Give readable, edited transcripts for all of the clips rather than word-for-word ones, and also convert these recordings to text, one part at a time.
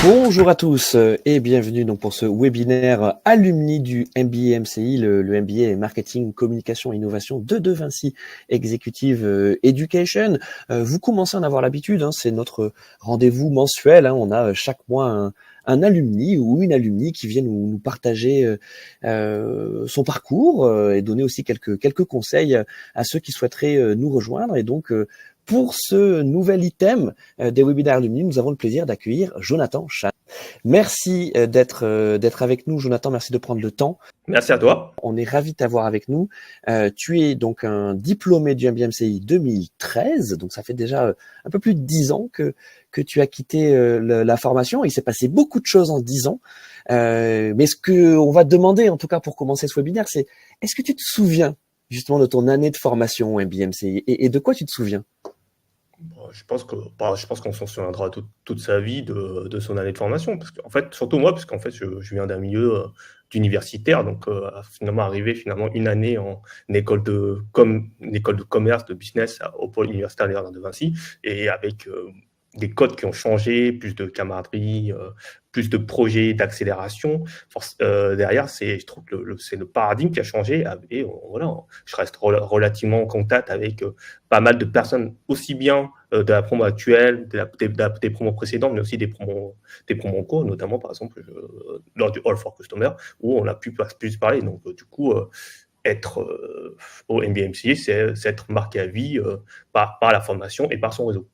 Bonjour à tous et bienvenue donc pour ce webinaire alumni du MBA MCI, le MBA Marketing, Communication et Innovation de Vinci Executive Education. Vous commencez à en avoir l'habitude, c'est notre rendez-vous mensuel. On a chaque mois un alumni ou une alumni qui vient nous partager son parcours et donner aussi quelques conseils à ceux qui souhaiteraient nous rejoindre. Et donc, pour ce nouvel item des webinaires alumni, nous avons le plaisir d'accueillir Jonathan Chan. Merci d'être avec nous, Jonathan. Merci de prendre le temps. Merci à toi. On est ravis de t'avoir avec nous. Tu es donc un diplômé du MBA MCI 2013, donc ça fait déjà un peu plus de 10 ans que tu as quitté la formation. Il s'est passé beaucoup de choses en 10 ans. Mais ce que on va te demander, en tout cas pour commencer ce webinaire, c'est est-ce que tu te souviens justement de ton année de formation au MBA MCI et de quoi tu te souviens? Je pense qu'on s'en souviendra toute sa vie de son année de formation. Parce qu'en fait, surtout moi, parce qu'en fait, je viens d'un milieu d'universitaire, donc finalement arrivé une année en école de commerce, de business au pôle universitaire Léonard de Vinci, et avec des codes qui ont changé, plus de camaraderie, plus de projets d'accélération. Derrière, je trouve que c'est le paradigme qui a changé. Et voilà, je reste relativement en contact avec pas mal de personnes, aussi bien de la promo actuelle, des promos précédentes, mais aussi des promos en cours, notamment par exemple lors du All for Customer, où on a pu plus parler. Donc du coup, être au MBMCI, c'est être marqué à vie par la formation et par son réseau.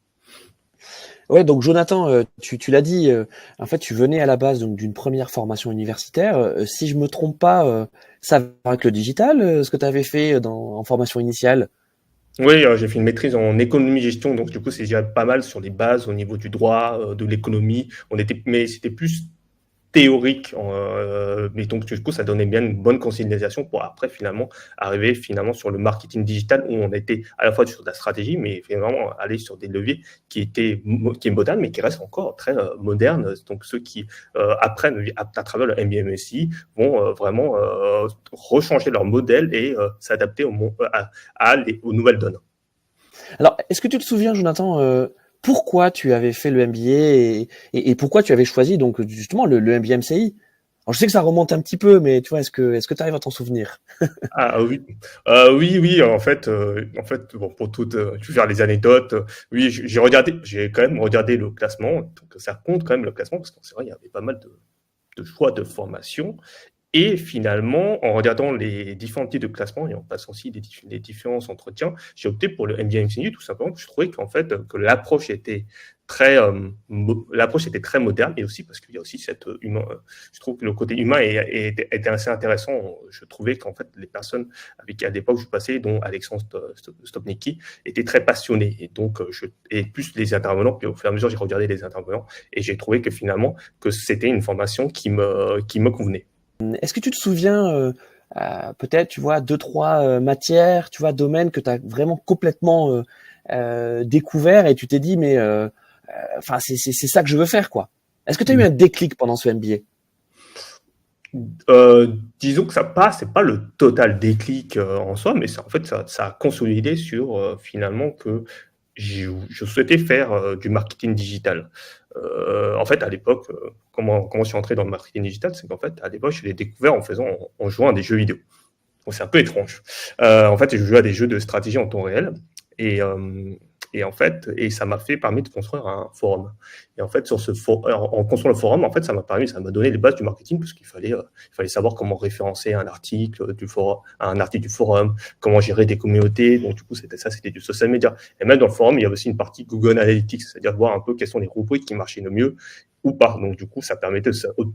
Ouais, donc Jonathan, tu l'as dit, en fait, tu venais à la base donc d'une première formation universitaire. Si je me trompe pas, ça va avec le digital, ce que tu avais fait en formation initiale. Oui, j'ai fait une maîtrise en économie-gestion, donc du coup, c'est déjà pas mal sur les bases au niveau du droit, de l'économie. Mais c'était plus théorique, mais donc du coup, ça donnait bien une bonne conciliation pour après arriver sur le marketing digital où on était à la fois sur de la stratégie, mais vraiment aller sur des leviers qui est moderne, mais qui restent encore très moderne. Donc ceux qui apprennent à travers le MBMSI vont vraiment rechanger leur modèle et s'adapter aux nouvelles donnes. Alors, est-ce que tu te souviens, Jonathan, pourquoi tu avais fait le MBA et pourquoi tu avais choisi donc justement le MBA MCI? Alors, je sais que ça remonte un petit peu, mais tu vois, est-ce que tu arrives à t'en souvenir? Ah oui, oui. Bon, je vais faire les anecdotes. Oui, j'ai quand même regardé le classement. Donc ça compte quand même le classement parce que c'est vrai, il y avait pas mal de choix de formation. Et finalement, en regardant les différents types de classement et en passant aussi les différents entretiens, j'ai opté pour le MBA MCI tout simplement parce que je trouvais qu'en fait que l'approche était très moderne et aussi parce qu'il y a aussi cette humain. Je trouve que le côté humain était assez intéressant. Je trouvais qu'en fait les personnes avec qui à l'époque je passais, dont Alexandre Stopnicki, étaient très passionnés et donc et plus les intervenants. Puis au fur et à mesure j'ai regardé les intervenants et j'ai trouvé que finalement que c'était une formation qui me convenait. Est-ce que tu te souviens peut-être, tu vois, 2-3 matières, tu vois, domaines que tu as vraiment complètement découvert et tu t'es dit, mais enfin, c'est ça que je veux faire, quoi. Est-ce que tu as eu un déclic pendant ce MBA? Disons que c'est pas le total déclic en soi, mais en fait, ça a consolidé sur finalement que je souhaitais faire du marketing digital. En fait, à l'époque, comment je suis entré dans le marketing digital, c'est qu'en fait, à l'époque, je l'ai découvert en jouant à des jeux vidéo. Donc, c'est un peu étrange. En fait, je jouais à des jeux de stratégie en temps réel et, en fait, ça m'a permis de construire un forum. Et en fait, en construisant le forum, en fait, ça m'a donné les bases du marketing parce qu'il fallait savoir comment référencer un article du forum, comment gérer des communautés. Donc, du coup, c'était du social media. Et même dans le forum, il y a aussi une partie Google Analytics, c'est-à-dire voir un peu quelles sont les rubriques qui marchaient le mieux ou pas. Donc, du coup, ça permettait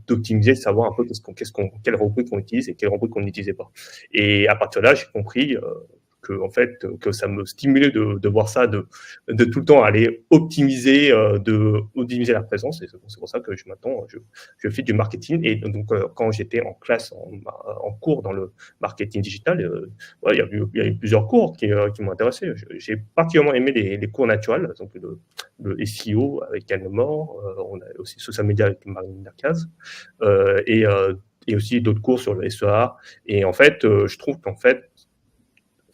d'optimiser, de savoir un peu quelles rubriques on utilise et quelles rubriques on n'utilisait pas. Et à partir de là, j'ai compris que ça me stimulait de voir ça, de tout le temps aller optimiser la présence. Et c'est pour ça que maintenant, je fais du marketing. Et donc, quand j'étais en classe, en cours dans le marketing digital, il y a eu plusieurs cours qui m'ont intéressé. J'ai particulièrement aimé les cours naturels, donc le SEO avec Yann Lemort, on a aussi social media avec Marine Darcaz, et aussi d'autres cours sur le SEA. Et en fait, je trouve qu'en fait,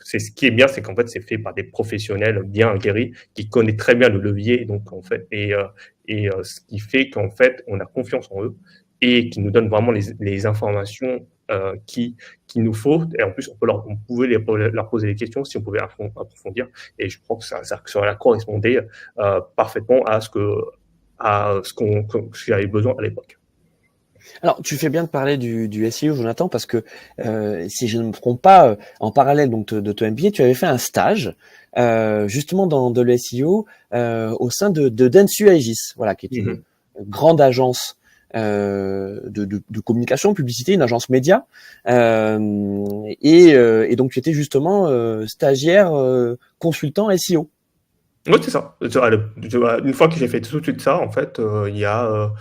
c'est ce qui est bien, c'est qu'en fait, c'est fait par des professionnels bien aguerris qui connaissent très bien le levier. Donc, en fait, ce qui fait qu'en fait, on a confiance en eux et qui nous donnent vraiment les informations qu'il nous faut. Et en plus, on pouvait leur poser des questions si on pouvait approfondir. Et je crois que ça correspondait parfaitement à ce que j'avais besoin à l'époque. Alors, tu fais bien de parler du SEO, Jonathan, parce que si je ne me trompe pas, en parallèle donc de ton MBA, tu avais fait un stage justement de le SEO au sein de Dentsu Aegis, voilà, qui est une grande agence de communication, de publicité, une agence média, et donc tu étais justement stagiaire consultant SEO. Oui, c'est ça. Une fois que j'ai fait tout de suite ça, en fait, il y a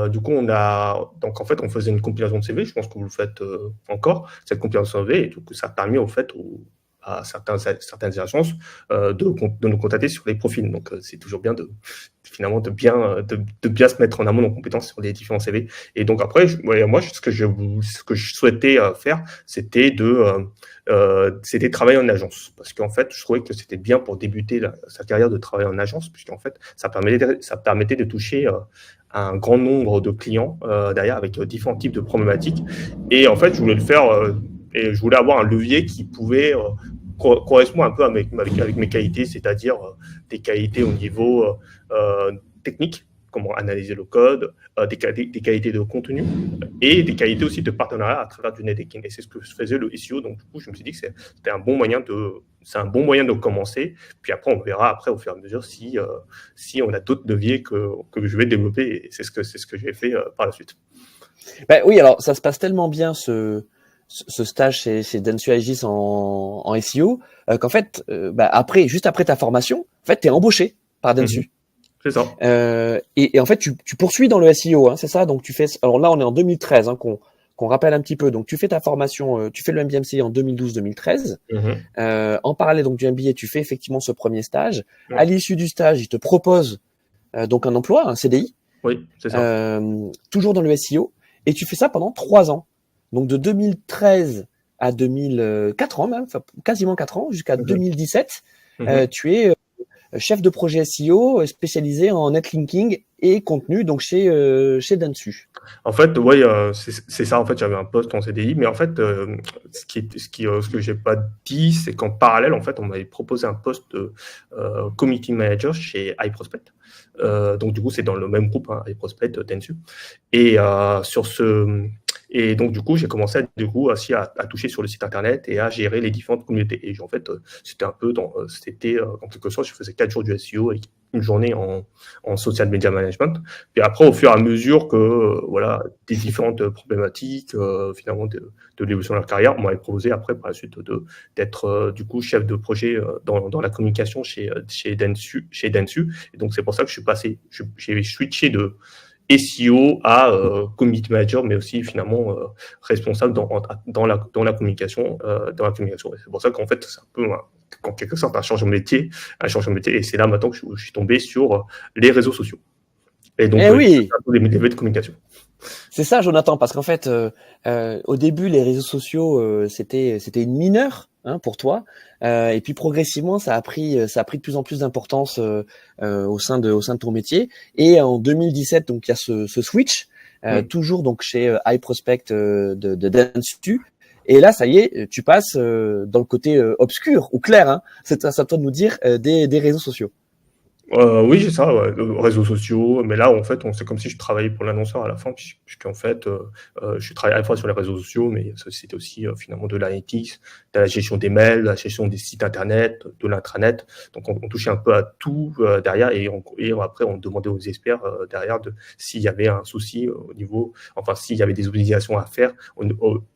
du coup donc en fait on faisait une compilation de CV. Je pense que vous le faites encore cette compilation de CV, et du coup ça a permis au fait à certaines agences de nous contacter sur les profils. Donc c'est toujours bien de bien se mettre en amont en compétences sur les différents CV. Et donc après, moi ce que je souhaitais faire, c'était c'était travailler en agence, parce qu'en fait je trouvais que c'était bien pour débuter sa carrière de travailler en agence, puisqu'en fait ça permettait de toucher un grand nombre de clients derrière, avec différents types de problématiques. Et en fait je voulais le faire et je voulais avoir un levier qui pouvait correspond un peu avec mes qualités, c'est-à-dire des qualités au niveau technique, comment analyser le code, des qualités de contenu et des qualités aussi de partenariat à travers du networking. Et c'est ce que faisait le SEO. Donc du coup, je me suis dit que c'était un bon moyen de commencer. Puis après, on verra après au fur et à mesure si on a d'autres leviers que je vais développer. Et c'est ce que j'ai fait par la suite. Ben oui, alors ça se passe tellement bien ce stage chez Dentsu Aegis en SEO qu'en fait, juste après ta formation, en fait, t'es embauché par Dentsu. C'est ça. Et en fait, tu poursuis dans le SEO, hein, c'est ça. Donc tu fais. Alors là, on est en 2013, hein, qu'on rappelle un petit peu. Donc tu fais ta formation, tu fais le MBA-MCI en 2012-2013. En parallèle donc du MBA, tu fais effectivement ce premier stage. À l'issue du stage, ils te proposent donc un emploi, un CDI. Oui, c'est ça. Toujours dans le SEO. Et tu fais ça pendant 3 ans. Donc de 2013 à 4 ans même, enfin quasiment 4 ans, jusqu'à 2017, tu es chef de projet SEO spécialisé en netlinking et contenu, donc chez Dentsu. En fait, oui, c'est ça. En fait, j'avais un poste en CDI, mais en fait, ce que j'ai pas dit, c'est qu'en parallèle, en fait, on m'avait proposé un poste de community manager chez iProspect. Donc du coup, c'est dans le même groupe, hein, iProspect, Dentsu. Et donc, du coup, j'ai commencé aussi à toucher sur le site internet et à gérer les différentes communautés. Et en fait, c'était un peu en quelque sorte, je faisais 4 jours du SEO et une journée en social media management. Puis après, au fur et à mesure que des différentes problématiques finalement de l'évolution de leur carrière, on m'avait proposé après par la suite d'être du coup chef de projet dans la communication chez Dentsu. Et donc c'est pour ça que j'ai switché de SEO à community manager, mais aussi finalement responsable dans la communication. Et c'est pour ça qu'en fait c'est un peu en quelque sorte un changement de métier, et c'est là maintenant que je suis tombé sur les réseaux sociaux. Et donc oui, des métiers de communication. C'est ça, Jonathan, parce qu'en fait, au début, les réseaux sociaux, c'était une mineure, hein, pour toi, et puis progressivement, ça a pris de plus en plus d'importance au sein de ton métier. Et en 2017, donc il y a ce switch, toujours donc chez iProspect de Dentsu. Et là, ça y est, tu passes dans le côté obscur ou clair, hein, c'est à toi de nous dire des réseaux sociaux. Oui, c'est ça, ouais, réseaux sociaux. Mais là, en fait, c'est comme si je travaillais pour l'annonceur à la fin, puisqu'en fait, je travaille à la fois sur les réseaux sociaux, mais c'était aussi finalement de l'analytics, de la gestion des mails, de la gestion des sites internet, de l'intranet. Donc, on touchait un peu à tout derrière, et après, on demandait aux experts derrière s'il y avait un souci s'il y avait des obligations à faire au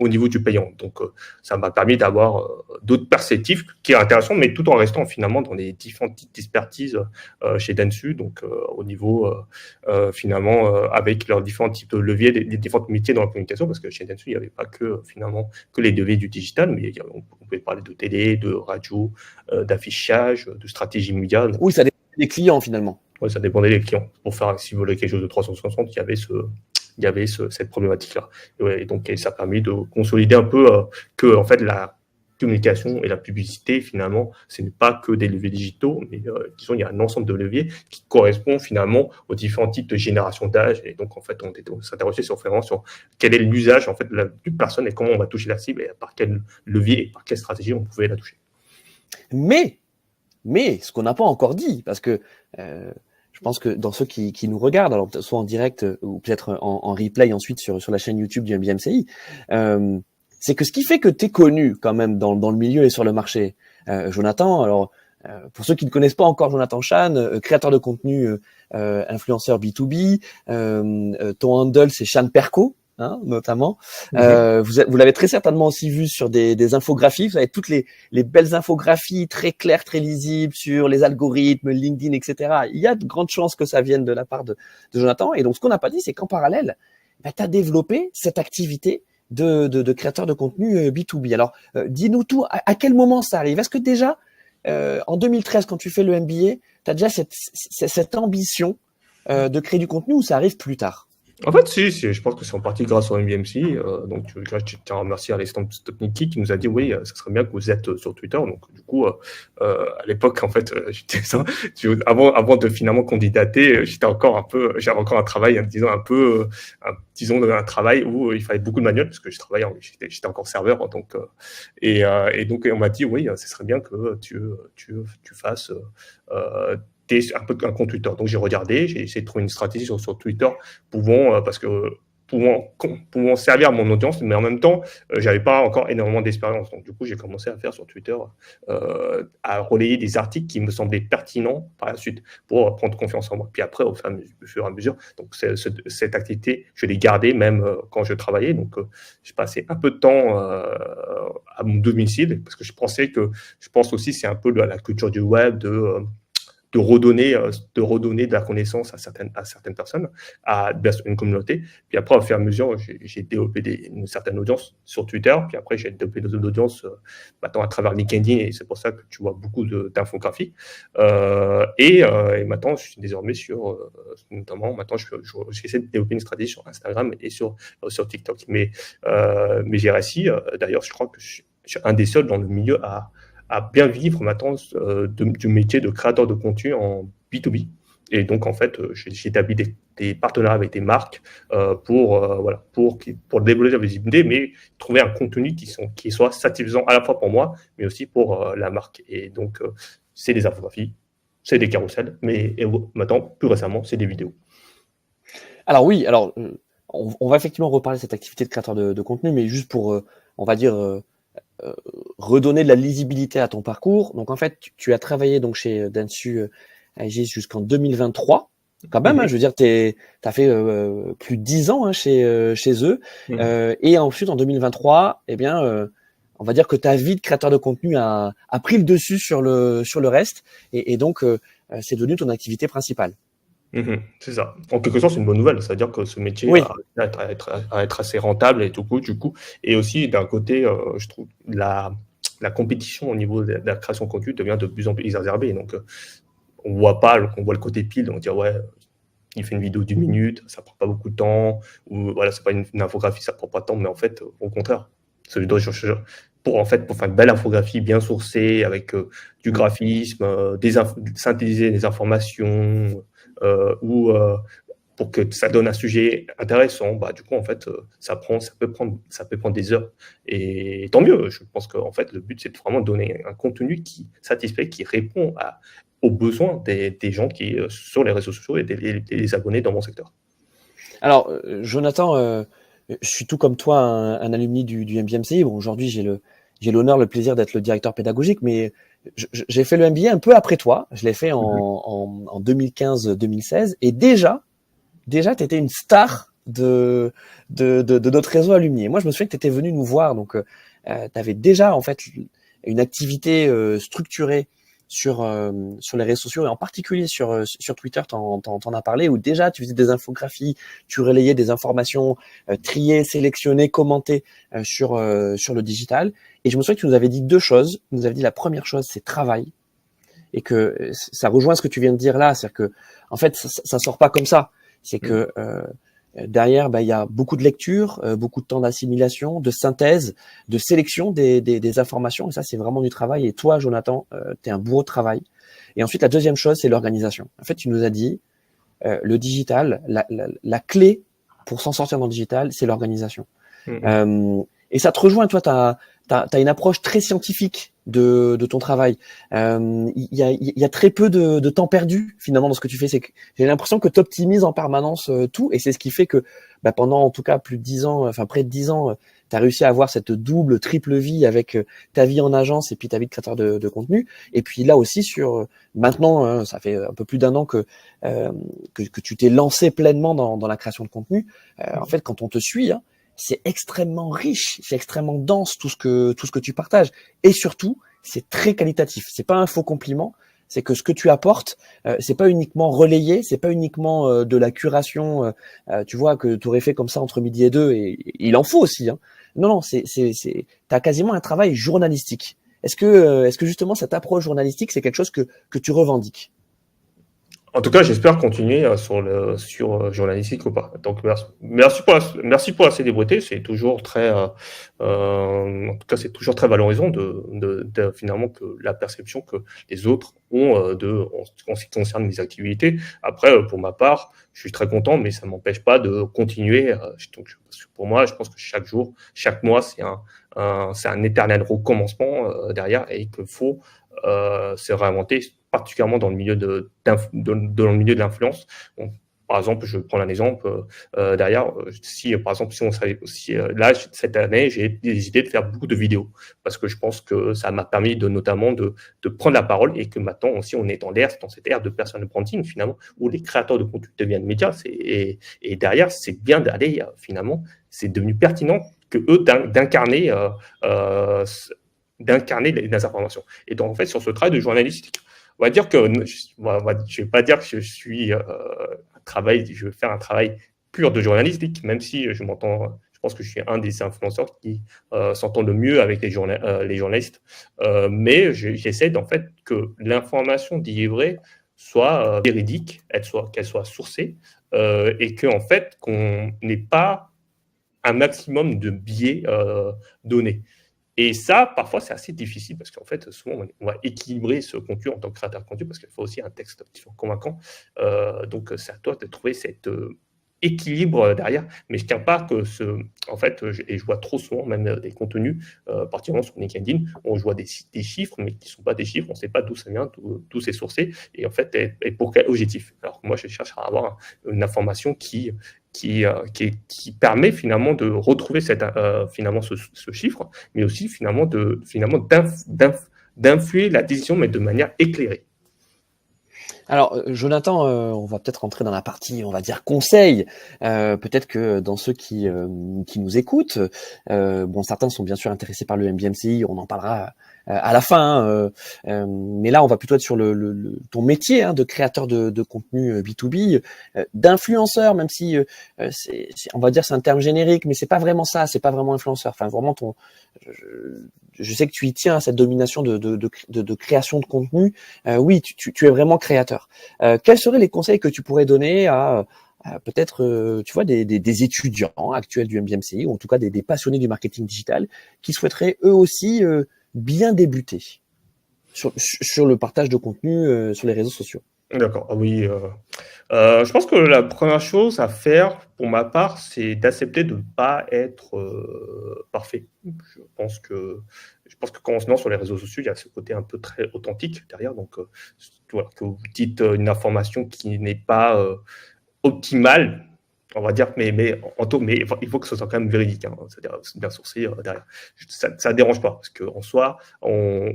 niveau du payant. Donc, ça m'a permis d'avoir d'autres perspectives qui est intéressant, mais tout en restant finalement dans les différentes types d'expertise chez Dentsu, donc au niveau finalement avec leurs différents types de leviers, les différents métiers dans la communication, parce que chez Dentsu il n'y avait pas que les leviers du digital, mais on pouvait parler de télé, de radio, d'affichage, de stratégie média. Donc, oui, ça dépend des clients finalement. Oui, ça dépendait des clients. Pour faire, si vous voulez quelque chose de 360, il y avait cette problématique-là. Et donc, ça a permis de consolider un peu que en fait communication et la publicité, finalement, ce n'est pas que des leviers digitaux, mais disons, il y a un ensemble de leviers qui correspondent finalement aux différents types de générations d'âge. Et donc, en fait, on s'interrogeait vraiment sur quel est l'usage en fait, d'une personne et comment on va toucher la cible et par quel levier et par quelle stratégie on pouvait la toucher. Mais ce qu'on n'a pas encore dit, parce que je pense que dans ceux qui nous regardent, alors soit en direct ou peut-être en replay ensuite sur la chaîne YouTube du MBMCI, c'est que ce qui fait que tu es connu quand même dans le milieu et sur le marché, Jonathan, alors pour ceux qui ne connaissent pas encore Jonathan Chan, créateur de contenu, influenceur B2B, ton handle c'est Chan Perco, hein, notamment. Vous l'avez très certainement aussi vu sur des infographies. Vous avez toutes les belles infographies très claires, très lisibles sur les algorithmes, LinkedIn, etc. Il y a de grandes chances que ça vienne de la part de Jonathan. Et donc, ce qu'on n'a pas dit, c'est qu'en parallèle, tu as développé cette activité de créateur de contenu B2B. Alors, dis-nous tout. À quel moment ça arrive? Est-ce que déjà, en 2013, quand tu fais le MBA, tu as déjà cette ambition de créer du contenu ou ça arrive plus tard? En fait, si, je pense que c'est en partie grâce au MBMC. Donc, je tiens à remercier Alexandre Stopnicki qui nous a dit oui, ça serait bien que vous êtes sur Twitter. Donc, du coup, à l'époque, en fait, j'étais ça. Avant de finalement candidater, j'avais encore un travail, disons un travail où il fallait beaucoup de manuels parce que j'étais encore serveur. Donc, et donc, on m'a dit oui, ce serait bien que tu fasses un peu un compte Twitter. Donc j'ai regardé, j'ai essayé de trouver une stratégie sur Twitter pouvant servir à mon audience, mais en même temps, j'avais pas encore énormément d'expérience. Donc du coup, j'ai commencé à faire sur Twitter, à relayer des articles qui me semblaient pertinents par la suite pour prendre confiance en moi. Puis après, au fur et à mesure, donc cette activité, je l'ai gardée même quand je travaillais. Donc j'ai passé un peu de temps à mon domicile parce que je pense aussi c'est un peu la culture du web de redonner de la connaissance à certaines personnes, à une communauté. Puis après, au fur et à mesure, j'ai développé une certaine audience sur Twitter. Puis après, j'ai développé d'autres audiences maintenant à travers LinkedIn. Et c'est pour ça que tu vois beaucoup d'infographies. Et maintenant, je suis désormais notamment, maintenant, j'essaie de développer une stratégie sur Instagram et sur TikTok. Mais j'ai réussi, d'ailleurs, je crois que je suis un des seuls dans le milieu à bien vivre maintenant du métier de créateur de contenu en B2B. Et donc, en fait, j'ai établi des partenariats avec des marques pour développer la visibilité, mais trouver un contenu qui soit satisfaisant à la fois pour moi, mais aussi pour la marque. Et donc, c'est des infographies, c'est des carousels, mais maintenant, plus récemment, c'est des vidéos. Alors oui, on va effectivement reparler de cette activité de créateur de contenu, mais juste pour, on va dire, redonner de la lisibilité à ton parcours. Donc en fait, tu as travaillé donc chez Dentsu Aegis jusqu'en 2023. Quand même, hein, je veux dire, t'as fait plus de 10 ans chez eux. Et ensuite, en 2023, eh bien, on va dire que ta vie de créateur de contenu a pris le dessus sur le reste. Et donc, c'est devenu ton activité principale. C'est ça. En quelque sorte, c'est une bonne nouvelle. C'est-à-dire que ce métier a à être assez rentable et tout du coup. Et aussi, d'un côté, je trouve la compétition au niveau de la création de contenu devient de plus en plus exacerbée. Donc, on voit le côté pile. On dit, ouais, il fait une vidéo d'1 minute, ça prend pas beaucoup de temps. Ou voilà, c'est pas une infographie, ça prend pas de temps. Mais en fait, au contraire, pour faire une belle infographie bien sourcée avec du graphisme, synthétiser des informations, pour que ça donne un sujet intéressant, du coup en fait ça peut prendre des heures, et tant mieux. Je pense qu'en fait le but c'est de vraiment donner un contenu qui satisfait, qui répond aux besoins des gens qui sur les réseaux sociaux et des abonnés dans mon secteur. Alors Jonathan, je suis tout comme toi un alumni du MBMCI. Bon, aujourd'hui j'ai l'honneur, le plaisir d'être le directeur pédagogique, mais j'ai fait le MBA un peu après toi. Je l'ai fait en 2015-2016, et déjà, tu étais une star de notre réseau alumni. Et moi, je me souviens que tu étais venu nous voir, donc tu avais déjà en fait une activité structurée sur les réseaux sociaux, et en particulier sur Twitter, t'en as parlé, où déjà tu faisais des infographies, tu relayais des informations triées, sélectionnées, commentées sur le digital. Et je me souviens que tu nous avais dit deux choses. Tu nous avais dit la première chose, c'est travail, et que ça rejoint ce que tu viens de dire là, c'est-à-dire que en fait ça sort pas comme ça. C'est que Derrière, il y a beaucoup de lecture, beaucoup de temps d'assimilation, de synthèse, de sélection des informations. Et ça, c'est vraiment du travail. Et toi, Jonathan, tu es un bourreau de travail. Et ensuite, la deuxième chose, c'est l'organisation. En fait, tu nous as dit, le digital, la clé pour s'en sortir dans le digital, c'est l'organisation. Et ça te rejoint, toi, t'as une approche très scientifique de ton travail. Il y a très peu de temps perdu finalement dans ce que tu fais. C'est que j'ai l'impression que tu optimises en permanence tout, et c'est ce qui fait que pendant en tout cas plus de 10 ans, enfin près de 10 ans, tu as réussi à avoir cette double, triple vie avec ta vie en agence et puis ta vie de créateur de contenu. Et puis là aussi sur maintenant, ça fait un peu plus d'un an que tu t'es lancé pleinement dans la création de contenu. En fait, quand on te suit, hein, c'est extrêmement riche, c'est extrêmement dense tout ce que tu partages, et surtout c'est très qualitatif. C'est pas un faux compliment, c'est que ce que tu apportes, c'est pas uniquement relayé, c'est pas uniquement de la curation, tu vois, que tu aurais fait comme ça entre midi et deux, et il en faut aussi. Hein. Non, t'as quasiment un travail journalistique. Est-ce que justement cette approche journalistique, c'est quelque chose que tu revendiques? En tout cas, j'espère continuer sur journalistique ou pas. Donc, merci pour la célébrité. C'est toujours très, en tout cas, c'est toujours très valorisant de finalement que la perception que les autres ont en ce qui concerne mes activités. Après, pour ma part, je suis très content, mais ça ne m'empêche pas de continuer. Donc, parce que pour moi, je pense que chaque jour, chaque mois, c'est un éternel recommencement derrière, et qu'il faut se réinventer, particulièrement dans le milieu dans le milieu de l'influence. Bon, par exemple, je prends un exemple derrière. Si par exemple, là cette année, j'ai décidé de faire beaucoup de vidéos parce que je pense que ça m'a permis notamment de prendre la parole, et que maintenant aussi on est dans cette ère de personal branding finalement, où les créateurs de contenu deviennent médias. Et derrière, c'est bien d'aller finalement, c'est devenu pertinent que eux d'incarner les informations. Et donc, en fait, sur ce travail de journalistique, on va dire que je ne vais pas dire que je vais faire un travail pur de journalistique, même si je pense que je suis un des influenceurs qui s'entend le mieux avec les journalistes. Mais j'essaie en fait que l'information délivrée soit véridique, qu'elle soit sourcée, et qu'en fait, qu'on n'ait pas un maximum de biais donnés. Et ça, parfois, c'est assez difficile parce qu'en fait, souvent, on va équilibrer ce contenu en tant que créateur de contenu parce qu'il faut aussi un texte qui soit convaincant. Donc, c'est à toi de trouver cet équilibre derrière. Mais je ne tiens pas que en fait, et je vois trop souvent même des contenus, particulièrement sur LinkedIn, où on voit des chiffres, mais qui ne sont pas des chiffres, on ne sait pas d'où ça vient, d'où c'est sourcé, et en fait, et pour quel objectif. Alors que moi, je cherche à avoir une information qui permet finalement de retrouver finalement ce chiffre, mais aussi finalement d'influer la décision, mais de manière éclairée. Alors, Jonathan, on va peut-être rentrer dans la partie, on va dire, conseil. Peut-être que dans ceux qui nous écoutent, certains sont bien sûr intéressés par le MBMCI, on en parlera à la fin. Mais là, on va plutôt être sur ton métier de créateur de contenu B2B, d'influenceur, même si on va dire c'est un terme générique, mais c'est pas vraiment ça, c'est pas vraiment influenceur. Enfin, vraiment je sais que tu y tiens à cette domination de création de contenu. Oui, tu es vraiment créateur. Quels seraient les conseils que tu pourrais donner à peut-être, tu vois, des étudiants actuels du MBMCI, ou en tout cas des passionnés du marketing digital, qui souhaiteraient eux aussi bien débuter sur le partage de contenu sur les réseaux sociaux? D'accord, oui. Je pense que la première chose à faire, pour ma part, c'est d'accepter de ne pas être parfait. Je pense que quand on se lance sur les réseaux sociaux, il y a ce côté un peu très authentique derrière. Donc, voilà, que vous dites une information qui n'est pas optimale, on va dire, mais il faut que ce soit quand même véridique, c'est-à-dire bien sourcé derrière. Ça ne dérange pas, parce qu'en soi, on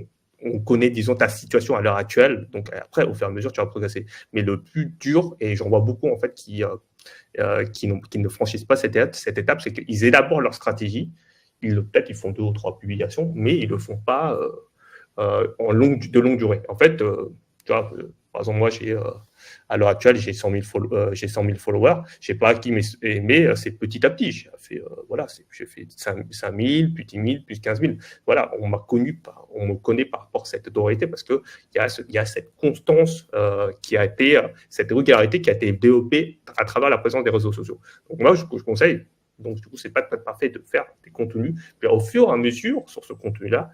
connaît, disons, ta situation à l'heure actuelle. Donc, après, au fur et à mesure, tu vas progresser. Mais le plus dur, et j'en vois beaucoup, en fait, qui ne franchissent pas cette étape, c'est qu'ils élaborent leur stratégie. Peut-être ils font 2 ou 3 publications, mais ils ne le font pas de longue durée. En fait, tu vois, Par exemple, moi, à l'heure actuelle, j'ai 100 000 followers. Je ne sais pas qui mais c'est petit à petit. J'ai fait 5 000, puis 10 000, puis 15 000. Voilà, on me connaît par rapport à cette autorité parce qu'il y a cette constance cette régularité qui a été développée à travers la présence des réseaux sociaux. Donc moi, je conseille. Donc, du coup, c'est pas parfait de faire des contenus, puis au fur et à mesure, sur ce contenu-là,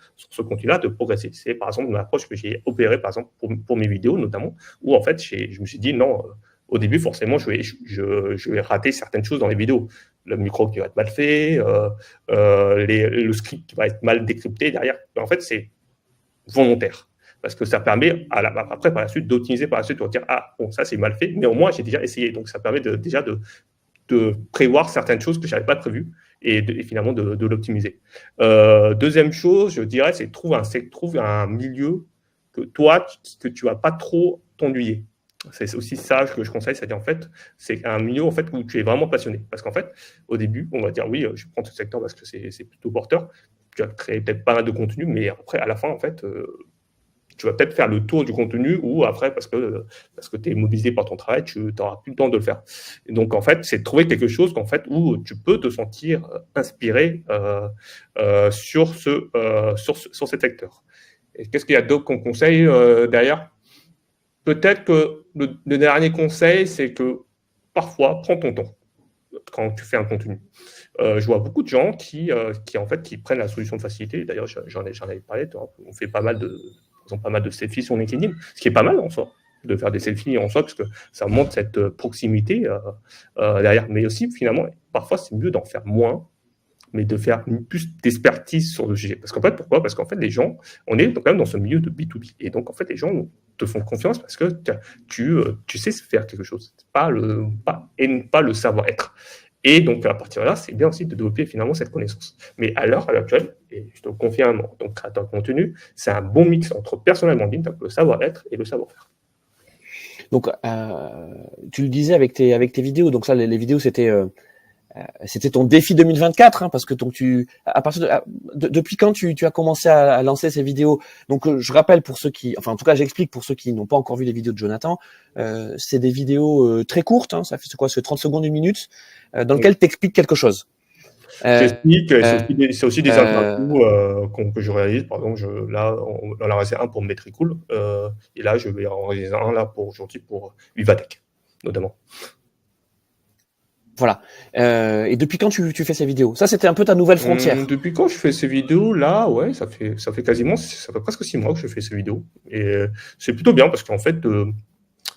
de progresser. C'est, par exemple, une approche que j'ai opérée, par exemple, pour mes vidéos, notamment, où, en fait, je me suis dit, non, au début, forcément, je vais rater certaines choses dans les vidéos. Le micro qui va être mal fait, le script qui va être mal décrypté derrière. Mais en fait, c'est volontaire. Parce que ça permet, après, par la suite, d'optimiser par la suite, pour dire, ah, bon, ça, c'est mal fait, mais au moins, j'ai déjà essayé. Donc, ça permet déjà de prévoir certaines choses que je n'avais pas prévues et finalement de l'optimiser. Deuxième chose, je dirais, c'est trouve un milieu que tu ne vas pas trop t'ennuyer. C'est aussi ça que je conseille, c'est-à-dire en fait, c'est un milieu en fait où tu es vraiment passionné. Parce qu'en fait, au début, on va dire oui, je prends ce secteur parce que c'est plutôt porteur. Tu vas créer peut-être pas mal de contenu, mais après, à la fin, en fait, tu vas peut-être faire le tour du contenu ou après, parce que tu es mobilisé par ton travail, tu n'auras plus le temps de le faire. Et donc, en fait, c'est de trouver quelque chose où tu peux te sentir inspiré sur cet secteur. Et qu'est-ce qu'il y a d'autre qu'on conseille derrière ? Peut-être que le dernier conseil, c'est que parfois, prends ton temps quand tu fais un contenu. Je vois beaucoup de gens qui prennent la solution de facilité. D'ailleurs, j'en avais parlé. On fait pas mal de selfies sur LinkedIn, ce qui est pas mal en soi, de faire des selfies en soi, parce que ça montre cette proximité derrière. Mais aussi, finalement, parfois, c'est mieux d'en faire moins, mais de faire plus d'expertise sur le sujet. Parce qu'en fait, pourquoi ? Parce qu'en fait, les gens, on est quand même dans ce milieu de B2B. Et donc, en fait, les gens te font confiance parce que tu sais faire quelque chose. Pas le savoir-être. Et donc, à partir de là, c'est bien aussi de développer finalement cette connaissance. Mais à l'heure actuelle, et je te le confirme en tant que créateur de contenu, c'est un bon mix entre personnel branding, donc le savoir-être et le savoir-faire. Donc, tu le disais avec tes vidéos. Donc ça, les vidéos, c'était ton défi 2024, parce que donc à partir depuis quand tu as commencé à lancer ces vidéos. Donc je rappelle pour ceux qui, enfin en tout cas j'explique pour ceux qui n'ont pas encore vu les vidéos de Jonathan, c'est des vidéos très courtes, ça fait quoi, c'est 30 secondes, 1 minute, dans lequel tu expliques quelque chose. J'explique, c'est aussi des interviews que je réalise. Par exemple, là, on en a réalisé un pour Metricool, et là, je vais en réaliser un là pour aujourd'hui pour Vivatech, notamment. Voilà. Et depuis quand tu fais ces vidéos ? Ça, c'était un peu ta nouvelle frontière. Depuis quand je fais ces vidéos, là, ouais, ça fait presque 6 mois que je fais ces vidéos. Et c'est plutôt bien parce qu'en fait,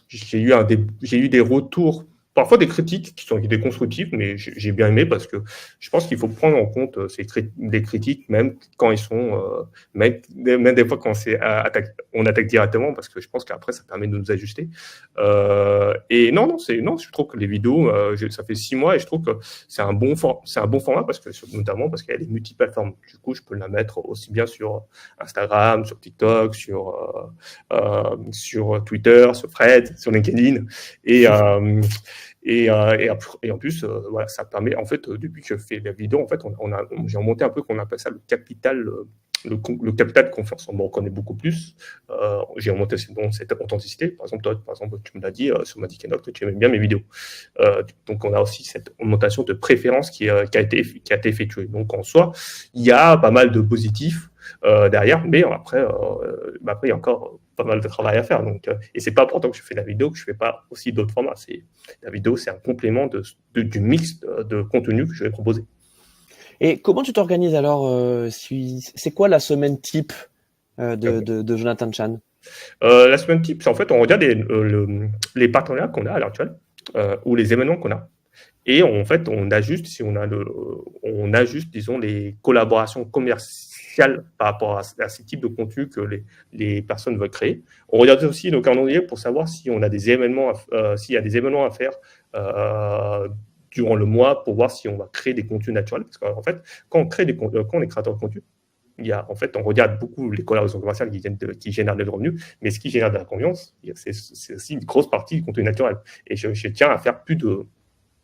j'ai eu des retours, parfois des critiques qui sont des constructives, mais j'ai bien aimé parce que je pense qu'il faut prendre en compte des critiques, même quand ils sont, même des fois quand on attaque directement, parce que je pense qu'après ça permet de nous ajuster. Et non, je trouve que les vidéos, ça fait 6 mois et je trouve que c'est un bon format parce que notamment parce qu'il y a les multiplateformes. Du coup, je peux la mettre aussi bien sur Instagram, sur TikTok, sur Twitter, sur Threads, sur LinkedIn et en plus, voilà, ça permet, en fait, depuis que je fais la vidéo, en fait, j'ai remonté un peu qu'on appelle ça le capital de confiance. On me reconnaît beaucoup plus. J'ai remonté cette authenticité. Par exemple, toi, tu me l'as dit sur Madikenoc que tu aimais bien mes vidéos. Donc, on a aussi cette augmentation de préférence qui a été effectuée. Donc, en soi, il y a pas mal de positifs derrière, mais après, il y a encore pas mal de travail à faire. Donc, et c'est pas pourtant que je fais la vidéo que je fais pas aussi d'autres formats. La vidéo, c'est un complément du mix de contenu que je vais proposer. Et comment tu t'organises alors c'est quoi la semaine type de Jonathan Chan ? La semaine type, c'est en fait, on regarde les partenariats qu'on a à l'heure actuelle ou les événements qu'on a. Et en fait, on ajuste, disons, les collaborations commerciales par rapport à ces types de contenus que les personnes veulent créer. On regarde aussi nos calendriers pour savoir si on a s'il y a des événements à faire durant le mois pour voir si on va créer des contenus naturels. Parce qu'en fait, quand on est créateur de contenu, on regarde beaucoup les collaborations commerciales qui génèrent des revenus, mais ce qui génère de la confiance, c'est aussi une grosse partie du contenu naturel. Et je tiens à faire plus de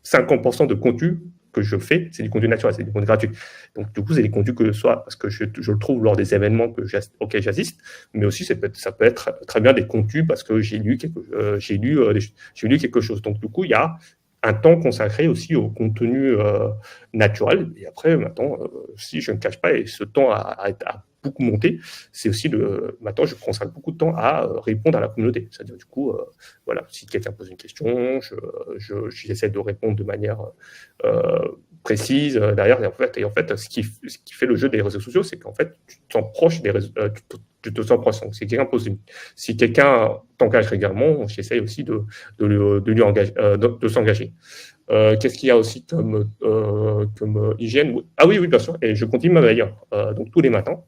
50% de contenu que je fais, c'est du contenu naturel, c'est du contenu gratuit. Donc, du coup, c'est des contenus que soit parce que je le trouve lors des événements auxquels j'assiste, mais aussi ça peut être très bien des contenus parce que j'ai lu quelque chose. Donc, du coup, il y a un temps consacré aussi au contenu naturel. Et après, maintenant, si je ne cache pas, et ce temps a beaucoup monté, c'est aussi maintenant, je consacre beaucoup de temps à répondre à la communauté. C'est-à-dire, du coup, voilà, si quelqu'un pose une question, j'essaie de répondre de manière précise derrière. Et en fait, ce qui fait le jeu des réseaux sociaux, c'est qu'en fait, tu te sens proche des réseaux, tu te sens proche. Donc, si quelqu'un t'engage régulièrement, j'essaie aussi de lui engager, de s'engager. Qu'est-ce qu'il y a aussi comme hygiène? Ah oui, bien sûr. Et je continue ma veille. Donc, tous les matins.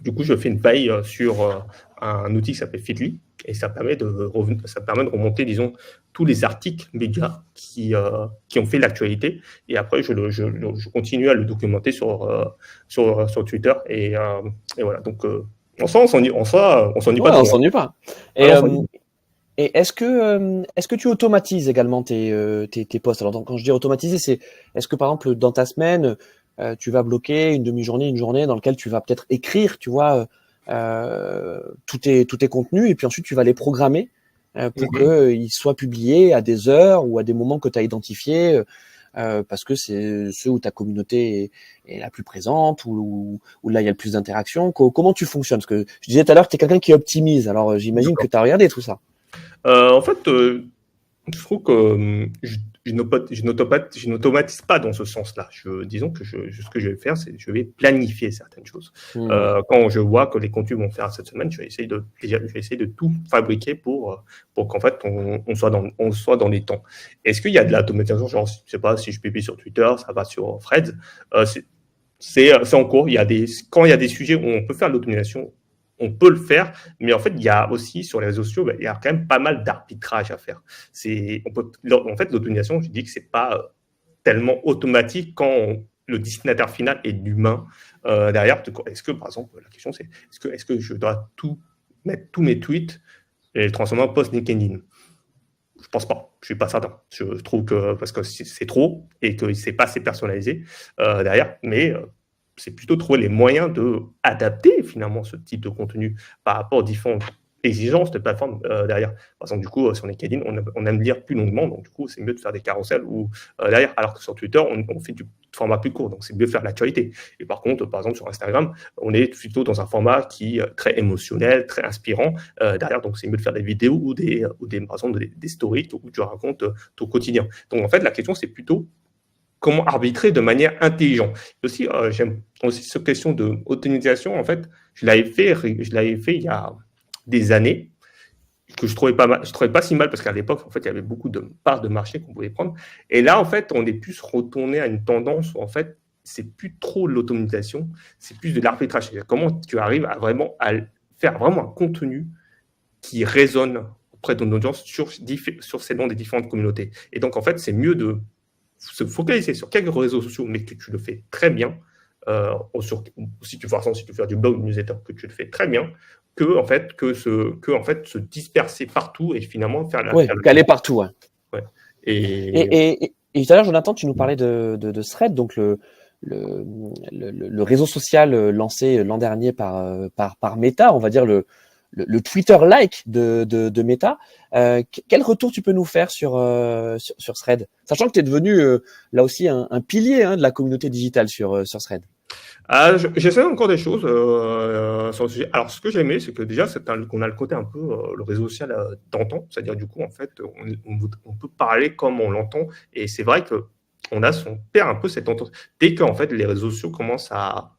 Du coup, je fais une veille sur un outil qui s'appelle Feedly et ça permet de remonter, disons, tous les articles médias qui ont fait l'actualité. Et après, je continue à le documenter sur Twitter. Et voilà. Donc, on s'ennuie pas On trop. s'ennuie pas. Et est-ce que tu automatises également tes posts? Alors, quand je dis automatiser, c'est est-ce que par exemple dans ta semaine, tu vas bloquer une demi-journée, une journée dans laquelle tu vas peut-être écrire, tu vois, tous tes contenus et puis ensuite tu vas les programmer pour qu'ils soient publiés à des heures ou à des moments que tu as identifiés parce que c'est ceux où ta communauté est la plus présente, où là il y a le plus d'interactions. Comment tu fonctionnes? Parce que je disais tout à l'heure que tu es quelqu'un qui optimise. Alors j'imagine que tu as regardé tout ça. En fait, je trouve que je n'automatise pas dans ce sens-là. Disons que ce que je vais faire, c'est que je vais planifier certaines choses. Quand je vois que les contenus vont faire cette semaine, je vais essayer de tout fabriquer pour qu'en fait on soit dans les temps. Est-ce qu'il y a de l'automatisation? Genre, je sais pas, si je publie sur Twitter, ça va sur Threads. C'est en cours. Quand il y a des sujets où on peut faire de l'automatisation, on peut le faire, mais en fait, il y a aussi sur les réseaux sociaux, il y a quand même pas mal d'arbitrage à faire. En fait, l'automatisation, je dis que c'est pas tellement automatique quand le destinataire final est l'humain derrière. Est-ce que, par exemple, la question c'est est-ce que je dois mettre tous mes tweets et les transformer en post LinkedIn? Je pense pas. Je suis pas certain. Je trouve que parce que c'est trop et que c'est pas assez personnalisé derrière, mais c'est plutôt trouver les moyens d'adapter finalement ce type de contenu par rapport aux différentes exigences de plateforme derrière. Par exemple, du coup, sur LinkedIn, on aime lire plus longuement, donc du coup, c'est mieux de faire des carousels ou derrière, alors que sur Twitter, on fait du format plus court, donc c'est mieux de faire de l'actualité. Et par contre, par exemple, sur Instagram, on est plutôt dans un format qui est très émotionnel, très inspirant derrière, donc c'est mieux de faire des vidéos ou par exemple, des stories où tu racontes ton quotidien. Donc en fait, la question, c'est plutôt comment arbitrer de manière intelligente. Et aussi, j'aime aussi cette question de automatisation. En fait, je l'avais fait il y a des années que je trouvais pas si mal parce qu'à l'époque, en fait, il y avait beaucoup de parts de marché qu'on pouvait prendre. Et là, en fait, on est plus retourné à une tendance où en fait, c'est plus trop l'automatisation, c'est plus de l'arbitrage. Comment tu arrives à faire vraiment un contenu qui résonne auprès de ton audience sur ces noms des différentes communautés. Et donc, en fait, c'est mieux de se focaliser sur quelques réseaux sociaux, mais que tu le fais très bien, si tu fais faire du blog, newsletter, que tu le fais très bien, que se disperser partout et finalement faire caler partout. Ouais. Ouais. Et tout à l'heure, Jonathan, tu nous parlais de Thread, donc le réseau social lancé l'an dernier par Meta, on va dire le Twitter-like de Meta. Quel retour tu peux nous faire sur Thread, sachant que tu es devenu là aussi un pilier de la communauté digitale sur Thread? J'essaie encore des choses sur le sujet. Alors, ce que j'ai aimé, c'est que déjà, qu'on a le côté un peu le réseau social d'antan, c'est-à-dire du coup, en fait, on peut parler comme on l'entend, et c'est vrai que on perd un peu cette entente. Dès qu'en fait les réseaux sociaux commencent à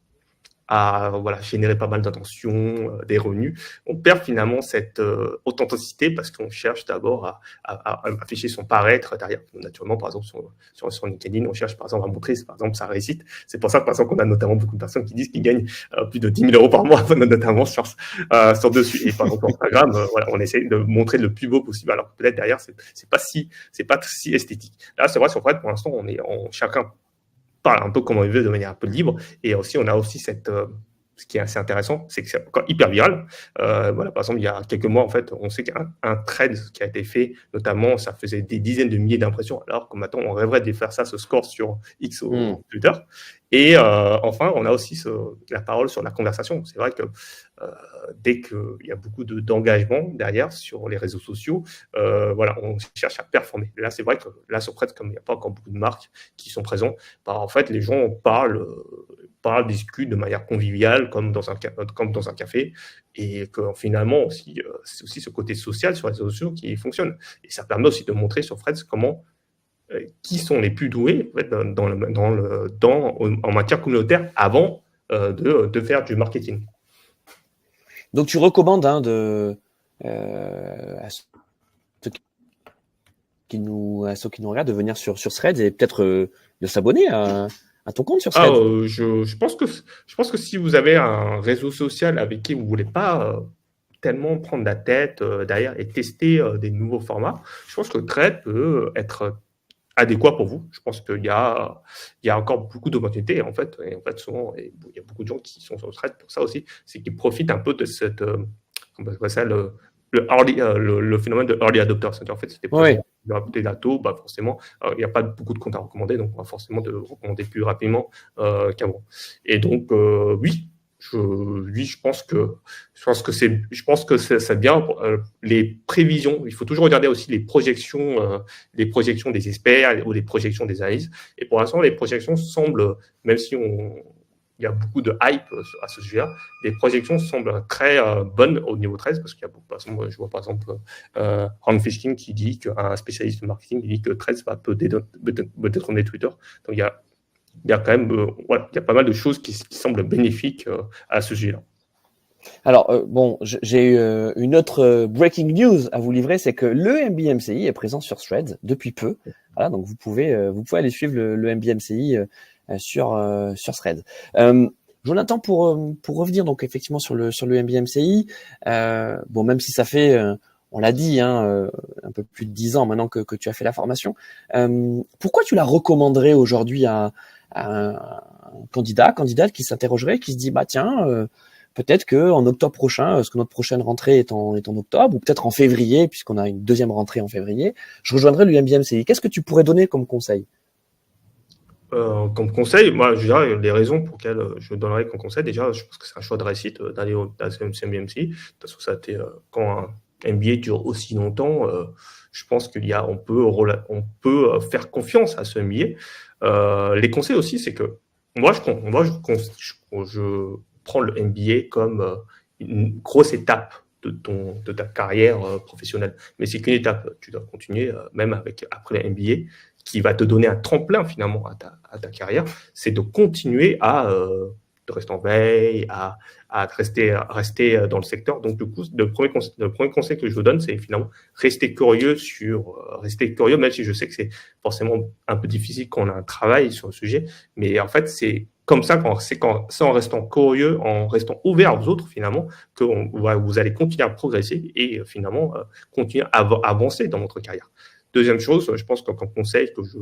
générer pas mal d'attention, des revenus, on perd finalement cette authenticité parce qu'on cherche d'abord à afficher son paraître derrière. Naturellement, par exemple, sur LinkedIn, on cherche par exemple à montrer par exemple sa réussite. C'est pour ça, par exemple, qu'on a notamment beaucoup de personnes qui disent qu'ils gagnent plus de 10 000 euros par mois, notamment sur dessus. Et par exemple, sur Instagram, on essaie de montrer le plus beau possible. Alors peut-être derrière, c'est pas si esthétique. Là, c'est vrai, sur Thread, pour l'instant, chacun parle un peu comment il veut de manière un peu libre, et aussi on a aussi ce qui est assez intéressant, c'est que c'est encore hyper viral. Voilà, par exemple, il y a quelques mois, en fait, on sait qu'un thread qui a été fait, notamment, ça faisait des dizaines de milliers d'impressions, alors que maintenant, on rêverait de faire ça, ce score sur X ou Twitter. Et enfin, on a aussi la parole sur la conversation. C'est vrai que dès qu'il y a beaucoup d'engagement derrière sur les réseaux sociaux, voilà, on cherche à performer. Là, c'est vrai que là, sur Threads, comme il n'y a pas encore beaucoup de marques qui sont présentes, en fait, les gens parlent, discutent de manière conviviale, comme dans un café, et que finalement, aussi, c'est aussi ce côté social sur les réseaux sociaux qui fonctionne. Et ça permet aussi de montrer sur Threads qui sont les plus doués en fait, en matière communautaire avant de faire du marketing. Donc tu recommandes à ceux qui nous regardent de venir sur Threads et peut-être de s'abonner à ton compte sur Threads. Je pense que si vous avez un réseau social avec qui vous voulez pas tellement prendre la tête derrière et tester des nouveaux formats, je pense que Threads peut être adéquat pour vous. Je pense qu'il y a encore beaucoup d'opportunités en fait. Et en fait, souvent, il y a beaucoup de gens qui sont sur Threads pour ça aussi, c'est qu'ils profitent un peu de cette, comment on appelle ça, le phénomène de early adopter. C'est-à-dire, en fait, c'était des datos, forcément, il n'y a pas beaucoup de comptes à recommander, donc on va forcément de recommander plus rapidement qu'avant. Et donc, oui, je pense que c'est bien. Les prévisions, il faut toujours regarder aussi les projections des experts ou les projections des analyses. Et pour l'instant, les projections semblent, même si il y a beaucoup de hype à ce sujet-là, les projections semblent très bonnes au niveau 13, parce qu'il y a beaucoup, je vois par exemple Ron Fishkin qui dit qu'un spécialiste de marketing, il dit que 13 va peut-être emmener Twitter. Donc il y a quand même il y a pas mal de choses qui semblent bénéfiques à ce sujet-là. Alors, j'ai une autre breaking news à vous livrer, c'est que le MBMCI est présent sur Threads depuis peu. Voilà, donc vous pouvez aller suivre le MBMCI sur Threads. Jonathan, pour revenir donc effectivement sur le MBMCI, même si ça fait, on l'a dit, un peu plus de 10 ans maintenant que tu as fait la formation, pourquoi tu la recommanderais aujourd'hui à un candidate qui s'interrogerait, qui se dit tiens, peut-être que en octobre prochain, parce que notre prochaine rentrée est en octobre, ou peut-être en février, puisqu'on a une deuxième rentrée en février, je rejoindrai le MBMCI. Qu'est-ce que tu pourrais donner comme conseil? Comme conseil, moi, je dirais les raisons pour lesquelles je donnerais comme conseil. Déjà, je pense que c'est un choix de réussite d'aller au MBMCI. De toute façon, ça a été, quand un MBA dure aussi longtemps, je pense qu'on peut faire confiance à ce MBA. Les conseils aussi, c'est que moi, je prends le MBA comme une grosse étape de ta carrière professionnelle. Mais c'est qu'une étape. Tu dois continuer, même après le MBA, qui va te donner un tremplin finalement à ta carrière, c'est de continuer de rester en veille, à rester dans le secteur. Donc, du coup, le premier conseil que je vous donne, c'est finalement rester curieux, même si je sais que c'est forcément un peu difficile quand on a un travail sur le sujet. Mais en fait, c'est comme ça, c'est en restant curieux, en restant ouvert aux autres, finalement, que vous allez continuer à progresser et finalement continuer à avancer dans votre carrière. Deuxième chose, je pense qu'un conseil que je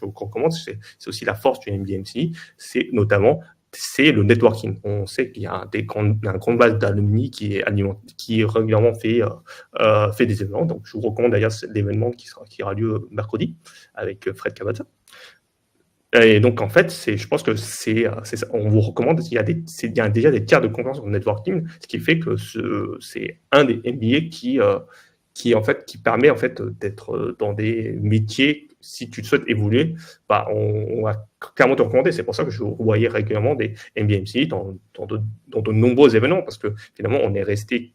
vous recommande, c'est aussi la force du MBMCI, c'est le networking. On sait qu'il y a une grande base d'alumni qui régulièrement fait des événements. Donc, je vous recommande d'ailleurs l'événement qui aura lieu mercredi avec Fred Cavazza. Et donc, en fait, je pense que on vous recommande, il y a déjà des tiers de compétences en networking, ce qui fait que c'est un des MBA qui permet en fait d'être dans des métiers. Si tu souhaites évoluer, on va clairement te recommander. C'est pour ça que je voyais régulièrement des MBMCI dans de nombreux événements, parce que finalement on est resté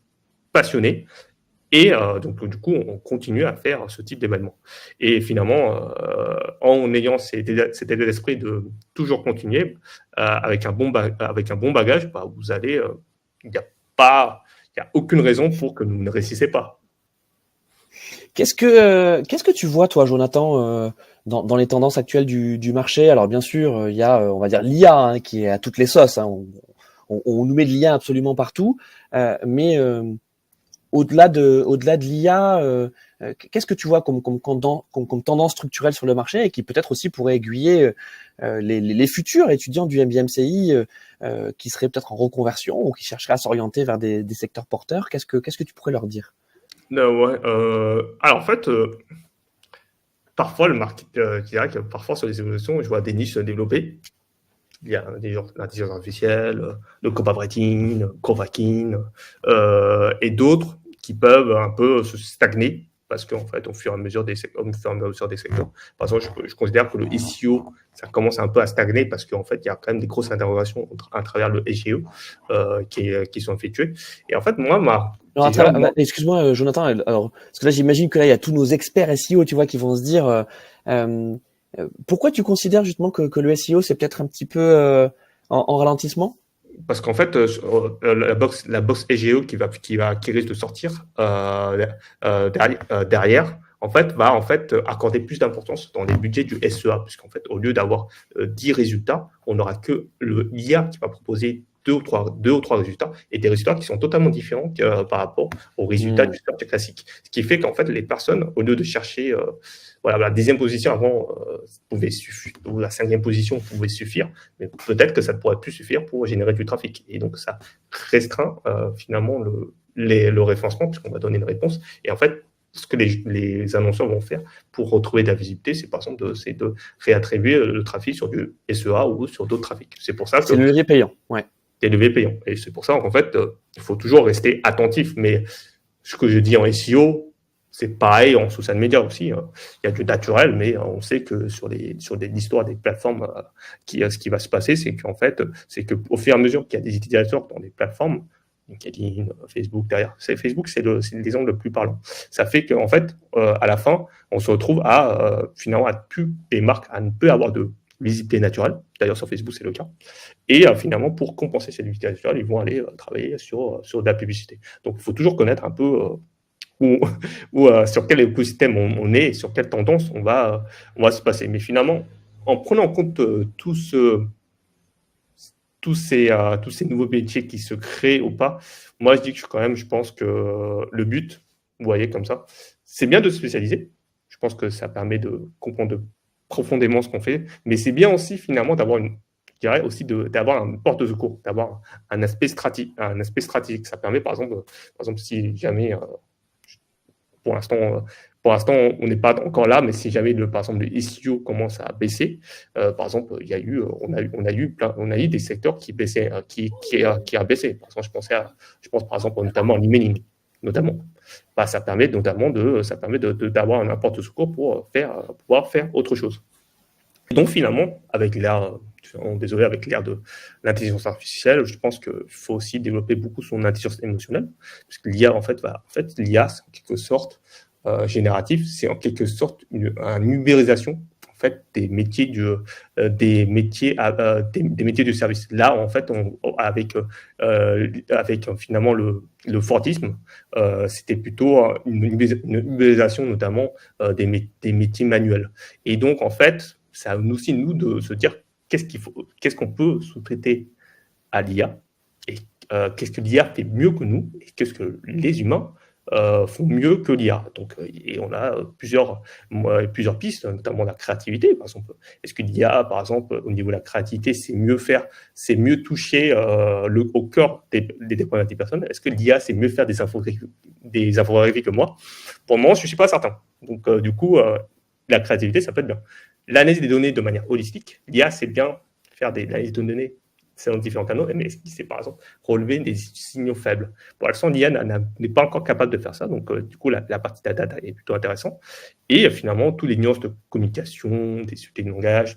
passionné et donc du coup on continue à faire ce type d'événement. Et finalement, en ayant cet état d'esprit de toujours continuer avec un bon bagage, vous allez, il n'y a aucune raison pour que vous ne réussissiez pas. Qu'est-ce que tu vois, toi, Jonathan, dans les tendances actuelles du marché? Alors, bien sûr, il y a, on va dire, l'IA qui est à toutes les sauces. On nous met de l'IA absolument partout. Mais au-delà de l'IA, qu'est-ce que tu vois comme tendance structurelle sur le marché et qui peut-être aussi pourrait aiguiller les futurs étudiants du MBMCI qui seraient peut-être en reconversion ou qui chercheraient à s'orienter vers des secteurs porteurs? Qu'est-ce que tu pourrais leur dire? Ouais, alors en fait, parfois le market, je dirais que parfois sur les évolutions, je vois des niches se développer. Il y a l'intelligence artificielle, le copywriting, le co-hacking, et d'autres qui peuvent un peu se stagner parce qu'en fait, au fur et à mesure des secteurs, par exemple, je considère que le SEO, ça commence un peu à stagner parce qu'en fait, il y a quand même des grosses interrogations à travers le SEO qui sont effectuées. Et en fait, excuse-moi, Jonathan. Alors, parce que là, j'imagine que là, il y a tous nos experts SEO, tu vois, qui vont se dire, pourquoi tu considères justement que le SEO c'est peut-être un petit peu en ralentissement? parce qu'en fait, la box SEO qui risque de sortir derrière, en fait, va accorder plus d'importance dans les budgets du SEA, puisqu'en fait, au lieu d'avoir 10 résultats, on n'aura que l'IA qui va proposer deux ou trois résultats, et des résultats qui sont totalement différents par rapport aux résultats du search classique. Ce qui fait qu'en fait, les personnes, au lieu de chercher la 10e position avant pouvait suffire, ou la 5e position pouvait suffire, mais peut-être que ça ne pourrait plus suffire pour générer du trafic. Et donc, ça restreint finalement le référencement, puisqu'on va donner une réponse. Et en fait, ce que les annonceurs vont faire pour retrouver de la visibilité, c'est par exemple de réattribuer le trafic sur du SEA ou sur d'autres trafics. C'est pour ça que c'est le levier payant. Ouais. Des leviers payants. Et c'est pour ça qu'en fait, il faut toujours rester attentif. Mais ce que je dis en SEO, c'est pareil en social media aussi. Il y a du naturel, mais on sait que sur l'histoire des plateformes, ce qui va se passer, c'est qu'en fait, c'est qu'au fur et à mesure qu'il y a des utilisateurs dans des plateformes, LinkedIn, Facebook derrière, Facebook, c'est l'exemple le plus parlant. Ça fait qu'en fait, à la fin, on se retrouve finalement des marques à ne plus avoir de visibilité naturelle. D'ailleurs, sur Facebook, c'est le cas. Et finalement, pour compenser cette visibilité naturelle, ils vont aller travailler sur de la publicité. Donc, il faut toujours connaître un peu sur quel écosystème on est et sur quelle tendance on va se passer. Mais finalement, en prenant en compte tous ces nouveaux métiers qui se créent ou pas, moi je dis que je pense que le but, vous voyez comme ça, c'est bien de se spécialiser. Je pense que ça permet de comprendre profondément ce qu'on fait, mais c'est bien aussi finalement d'avoir d'avoir une porte de secours, d'avoir un aspect stratégique. Ça permet par exemple si jamais pour l'instant, on n'est pas encore là, mais si jamais par exemple le SEO commence à baisser, par exemple, on a eu des secteurs qui baissaient, qui a baissé. Par exemple, je pense par exemple notamment à l'emailing, notamment. Ça permet notamment d'avoir un apport de secours pour pouvoir faire autre chose. Et donc finalement, avec l'ère de l'intelligence artificielle, je pense qu'il faut aussi développer beaucoup son intelligence émotionnelle, parce que l'IA, l'IA, c'est en quelque sorte génératif, c'est en quelque sorte une ubérisation en fait des métiers des métiers du service. Là, en fait, avec finalement le Fordisme, c'était plutôt une ubérisation notamment des métiers manuels. Et donc, en fait, ça nous aussi, nous, de se dire qu'est-ce qu'on peut sous-traiter à l'IA et qu'est-ce que l'IA fait mieux que nous et qu'est-ce que les humains font mieux que l'IA. Donc, et on a plusieurs pistes, notamment la créativité, par exemple. Est-ce que l'IA, par exemple, au niveau de la créativité, c'est mieux toucher au cœur des problématiques personnelles? Est-ce que l'IA, c'est mieux faire des infographies que moi? Pour le moment, je ne suis pas certain. Donc, du coup, la créativité, ça peut être bien. L'analyse des données de manière holistique, l'IA, c'est bien faire des analyses de données selon différents canaux, mais c'est par exemple relever des signaux faibles. Pour l'instant, l'IA n'est pas encore capable de faire ça, donc du coup, la partie de la data est plutôt intéressante. Et finalement, tous les nuances de communication, des suites de langage,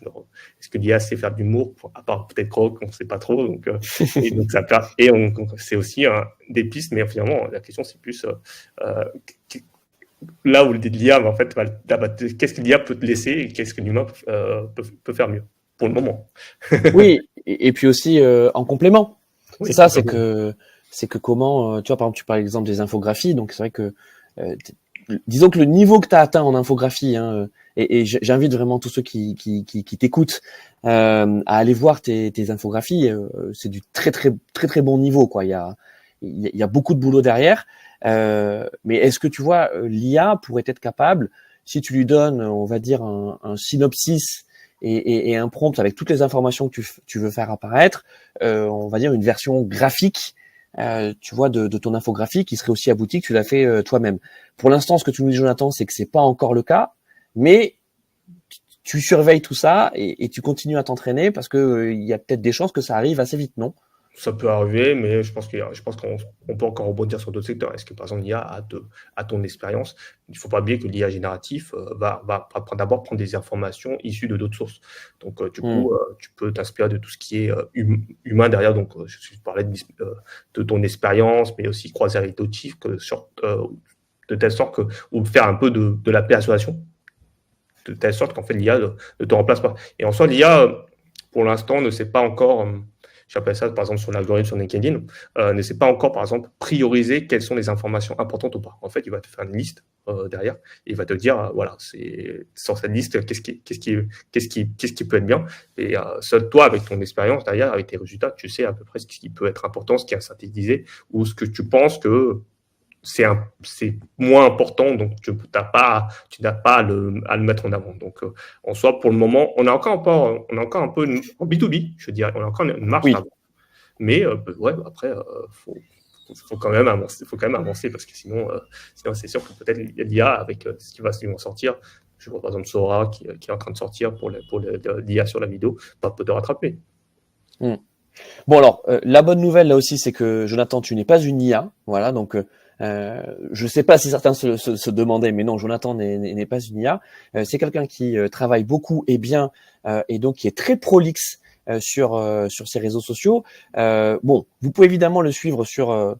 est-ce que l'IA sait faire de l'humour, à part peut-être Grok, on ne sait pas trop, donc c'est aussi des pistes, mais finalement, la question, c'est plus là où l'IA, en fait, qu'est-ce que l'IA peut te laisser et qu'est-ce que l'humain peut faire mieux pour le moment. Oui, et puis aussi en complément. Oui, c'est ça, c'est que comment, tu vois, par exemple, tu parles l'exemple des infographies, donc c'est vrai que, disons que le niveau que tu as atteint en infographie, hein, et j'invite vraiment tous ceux qui t'écoutent à aller voir tes infographies, c'est du très très très très bon niveau, quoi. Il y a il y a beaucoup de boulot derrière. Mais est-ce que tu vois, l'IA pourrait être capable, si tu lui donnes, on va dire, un synopsis et un prompt avec toutes les informations que tu veux faire apparaître, on va dire une version graphique, tu vois, de ton infographie qui serait aussi aboutie que tu l'as fait toi-même. Pour l'instant, ce que tu nous dis, Jonathan, c'est que c'est pas encore le cas, mais tu surveilles tout ça et tu continues à t'entraîner parce que il y a peut-être des chances que ça arrive assez vite, non? Ça peut arriver, mais je pense qu'on peut encore rebondir sur d'autres secteurs. Est-ce que, par exemple, l'IA a ton expérience? Il ne faut pas oublier que l'IA génératif va d'abord prendre des informations issues de d'autres sources. Donc, du coup, tu peux t'inspirer de tout ce qui est humain derrière. Donc, je parlais de ton expérience, mais aussi croiser avec d'autres chiffres, de telle sorte que, ou faire un peu de la persuasion, de telle sorte qu'en fait, l'IA ne te remplace pas. Et en soi, l'IA, pour l'instant, ne sait pas encore... J'appelle ça, par exemple, sur l'algorithme sur LinkedIn, ne sait pas encore, par exemple, prioriser quelles sont les informations importantes ou pas. En fait, il va te faire une liste derrière et il va te dire, voilà, c'est sur cette liste, qu'est-ce qui peut être bien. Et seul toi, avec ton expérience derrière, avec tes résultats, tu sais à peu près ce qui peut être important, ce qui est synthétisé ou ce que tu penses que c'est moins important, donc tu n'as pas à le mettre en avant. Donc, en soi, pour le moment, on a encore un peu en B2B, je dirais, on a encore une marge avant. Mais ouais, après, faut quand même avancer parce que sinon c'est sûr que peut-être l'IA avec ce qui va sortir. Je vois par exemple Sora qui est en train de sortir pour l'IA sur la vidéo, peut te rattraper. Bon alors, la bonne nouvelle là aussi, c'est que Jonathan, tu n'es pas une IA, voilà, donc je sais pas si certains se demandaient, mais non, Jonathan n'est pas une IA. C'est quelqu'un qui travaille beaucoup et bien, et donc qui est très prolixe sur ses réseaux sociaux. Bon, vous pouvez évidemment le suivre sur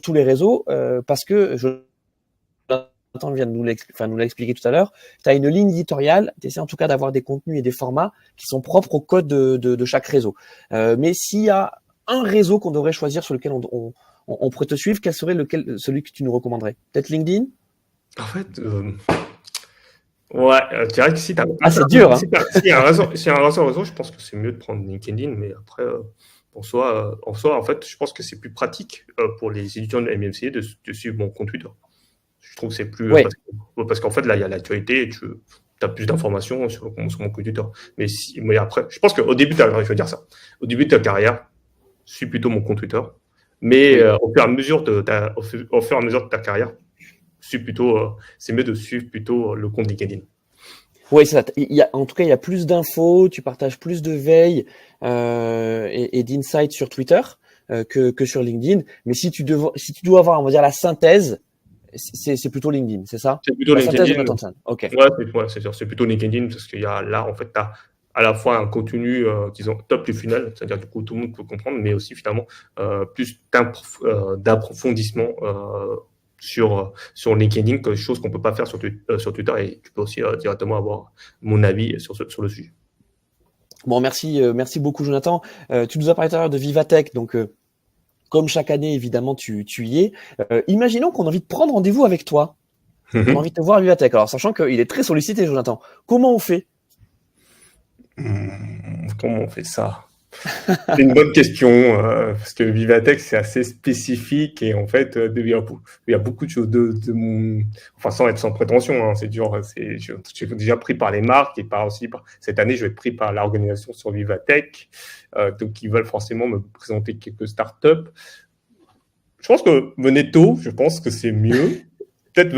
tous les réseaux parce que Jonathan vient de nous l'a expliqué tout à l'heure. Tu as une ligne éditoriale, tu essaies en tout cas d'avoir des contenus et des formats qui sont propres au code de chaque réseau. Mais s'il y a un réseau qu'on devrait choisir sur lequel on pourrait te suivre, quel serait celui que tu nous recommanderais? Peut-être LinkedIn? En fait, ouais, je dirais que si tu as... c'est dur, hein. Si y a un réseau, je pense que c'est mieux de prendre LinkedIn, mais après, en soi, en fait, je pense que c'est plus pratique pour les étudiants de MMCA de suivre mon compte Twitter. Je trouve que c'est plus... Ouais. Parce qu'en fait, là, il y a l'actualité et tu as plus d'informations sur mon compte Twitter. Mais après, je pense qu'au début de ta carrière, je veux dire ça, au début de ta carrière, suis plutôt mon compte Twitter. Mais au fur et à mesure de ta carrière, c'est mieux de suivre plutôt le compte LinkedIn. Oui, c'est ça. En tout cas, il y a plus d'infos, tu partages plus de veille et d'insights sur Twitter que sur LinkedIn. Mais si tu dois avoir, on va dire, la synthèse, c'est plutôt LinkedIn, c'est ça? C'est plutôt la LinkedIn. Synthèse de Nathan Chan. Ok. Ouais, c'est sûr. C'est plutôt LinkedIn parce qu'il y a là, en fait, tu as à la fois un contenu, disons, top du funnel, c'est-à-dire du coup, tout le monde peut comprendre, mais aussi finalement plus d'approfondissement sur LinkedIn, chose qu'on peut pas faire sur Twitter, et tu peux aussi directement avoir mon avis sur le sujet. Bon, merci beaucoup, Jonathan. Tu nous as parlé tout à l'heure de Vivatech, donc comme chaque année, évidemment, tu y es. Imaginons qu'on a envie de prendre rendez-vous avec toi. On a envie de te voir à Vivatech. Alors, sachant qu'il est très sollicité, Jonathan. Comment on fait? Comment on fait ça? C'est une bonne question, parce que Vivatech, c'est assez spécifique et en fait, il y a beaucoup de choses enfin, sans prétention, hein, c'est dur. J'ai déjà pris par les marques et cette année, je vais être pris par l'organisation sur Vivatech, donc ils veulent forcément me présenter quelques startups. Je pense que venez tôt, je pense que c'est mieux. Peut-être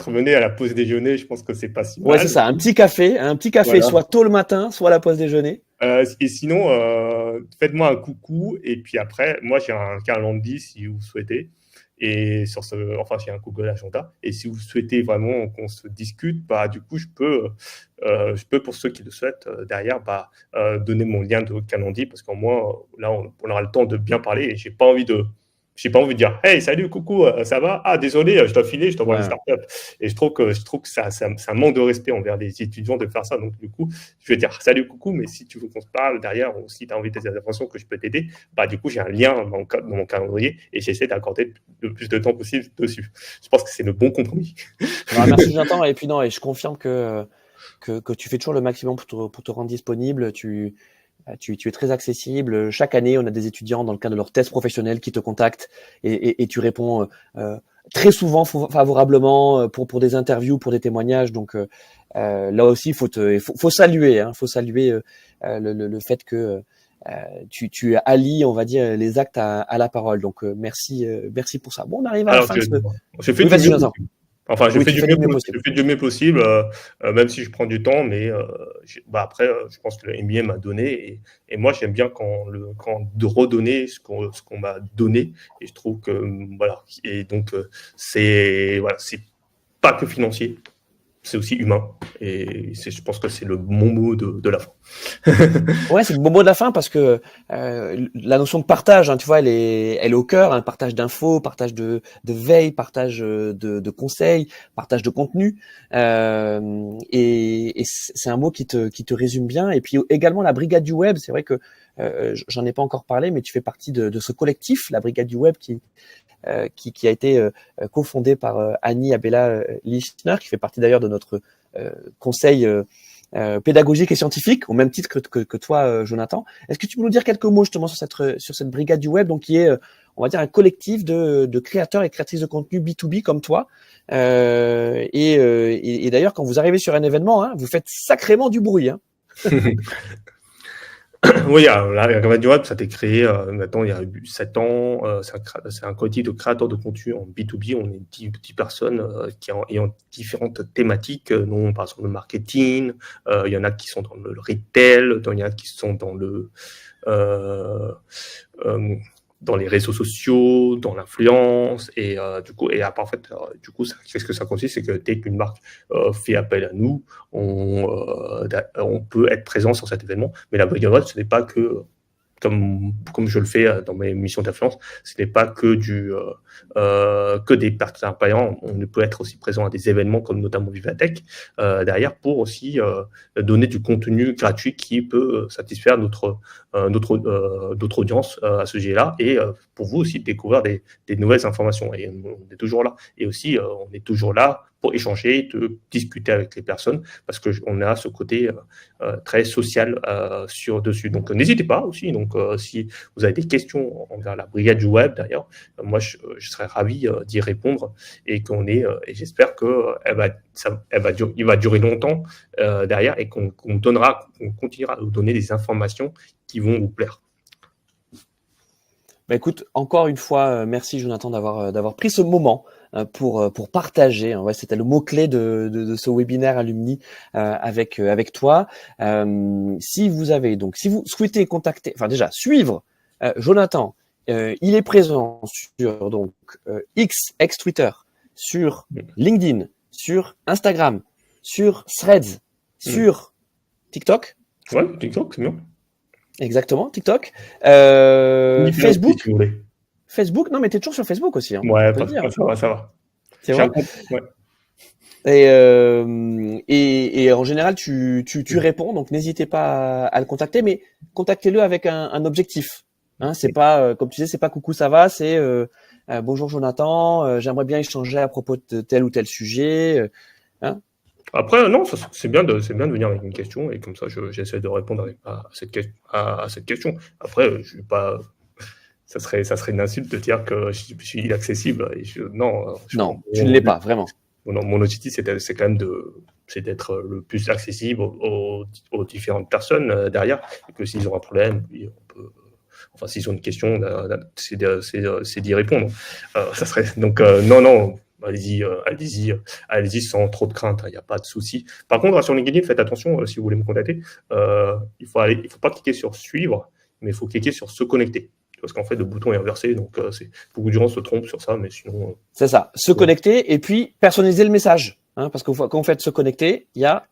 venez à la pause déjeuner, je pense que c'est pas si mal. Ouais, c'est ça, un petit café, voilà. Soit tôt le matin, soit à la pause déjeuner. Et sinon, faites-moi un coucou. Et puis après, moi, j'ai un calendrier si vous souhaitez. Et j'ai un Google Agenda. Et si vous souhaitez vraiment qu'on se discute, du coup, je peux, pour ceux qui le souhaitent, derrière, donner mon lien de calendrier. Parce qu'en moi, là, on aura le temps de bien parler. Et j'ai pas envie de dire hey, salut, coucou, ça va? Ah, désolé, je dois filer, je t'envoie une startup. Et je trouve que ça manque de respect envers les étudiants de faire ça. Donc, du coup, je vais dire salut, coucou, mais si tu veux qu'on se parle derrière ou si tu as envie des informations que je peux t'aider, du coup, j'ai un lien dans mon calendrier et j'essaie d'accorder le plus de temps possible dessus. Je pense que c'est le bon compromis. Merci, Jonathan. Et puis, non, et je confirme que tu fais toujours le maximum pour te rendre disponible. tu es très accessible. Chaque année, on a des étudiants dans le cadre de leur thèse professionnelle qui te contactent et tu réponds très souvent favorablement pour des interviews, pour des témoignages. Donc là aussi, faut saluer, faut saluer le fait que tu allies, on va dire, les actes à la parole. Donc merci pour ça. Bon, on arrive à la Alors, fin de ce. j'ai fait Oui, du vas-y, mieux Jonathan. possible. Enfin, Oui, tu fais du mieux possible. je fais du mieux possible, même si je prends du temps, mais après, je pense que le MBA m'a donné, et moi, j'aime bien de redonner ce qu'on m'a donné, et je trouve que, voilà, et donc, c'est pas que financier, c'est aussi humain, et je pense que c'est le bon mot de la fin. Ouais, c'est le bon mot de la fin parce que la notion de partage, tu vois, elle est au cœur, partage d'infos, partage de veille, partage de conseils, partage de contenu, et c'est un mot qui te résume bien. Et puis également la Brigade du Web, c'est vrai que j'en ai pas encore parlé, mais tu fais partie de ce collectif, la Brigade du Web, qui a été cofondée par Annie Abella Lichner, qui fait partie d'ailleurs de notre conseil pédagogique et scientifique, au même titre que toi, Jonathan. Est-ce que tu peux nous dire quelques mots justement sur cette brigade du web, donc qui est, on va dire, un collectif de créateurs et créatrices de contenu B2B comme toi, et d'ailleurs, quand vous arrivez sur un événement, vous faites sacrément du bruit. Oui, la Brigade du Web, ça a été créé maintenant il y a 7 ans. C'est un collectif de créateurs de contenu en B2B. On est 10 personnes ayant différentes thématiques, dont par exemple le marketing. Il y en a qui sont dans le retail, il y en a qui sont dans les réseaux sociaux, dans l'influence, et après, en fait, qu'est-ce que ça consiste, c'est que dès qu'une marque fait appel à nous, on peut être présent sur cet événement. Mais la Brigade Web, ce n'est pas que, comme je le fais dans mes missions d'influence, ce n'est pas que des partenaires payants. On peut être aussi présent à des événements comme notamment Vivatech derrière, pour aussi donner du contenu gratuit qui peut satisfaire notre audience à ce sujet-là, et pour vous aussi découvrir des nouvelles informations. Et on est toujours là. Et aussi, on est toujours là pour échanger, de discuter avec les personnes, parce qu'on a ce côté très social dessus. Donc, n'hésitez pas aussi. Donc, si vous avez des questions envers la Brigade du Web, d'ailleurs, moi, je serais ravi d'y répondre, et et j'espère il va durer longtemps derrière, et qu'on continuera à vous donner des informations qui vont vous plaire. Bah écoute, encore une fois, merci Jonathan d'avoir pris ce moment pour partager. Ouais, c'était le mot-clé de ce webinaire Alumni avec toi. Si vous souhaitez contacter, enfin déjà suivre Jonathan, il est présent sur donc ex Twitter, sur LinkedIn, sur Instagram, sur Threads, sur TikTok. Ouais, TikTok, c'est bien. Exactement, TikTok. Facebook. Si vous voulez. Facebook, non, mais t'es toujours sur Facebook aussi. Ouais, ça va. C'est vrai. Ouais. Et en général, tu réponds, donc n'hésitez pas à le contacter, mais contactez-le avec un objectif. C'est pas, comme tu disais, c'est pas coucou, ça va, c'est bonjour Jonathan, j'aimerais bien échanger à propos de tel ou tel sujet. Après, non, c'est bien de venir avec une question, et comme ça, j'essaie de répondre à cette question. Après, je vais pas. Ça serait une insulte de dire que je suis inaccessible. Non, tu ne l'es pas, vraiment. Mon objectif, c'est quand même d'être le plus accessible aux différentes personnes derrière, et que s'ils ont un problème, on peut. Enfin, s'ils ont une question, c'est d'y répondre. Ça serait donc non. Allez-y sans trop de crainte, il n'y a pas de souci. Par contre, sur LinkedIn, faites attention, si vous voulez me contacter, il faut pas cliquer sur suivre, mais il faut cliquer sur se connecter. Parce qu'en fait, le bouton est inversé, donc beaucoup de gens se trompent sur ça, mais sinon. C'est ça, se connecter, et puis personnaliser le message, parce que quand vous faites se connecter, il y a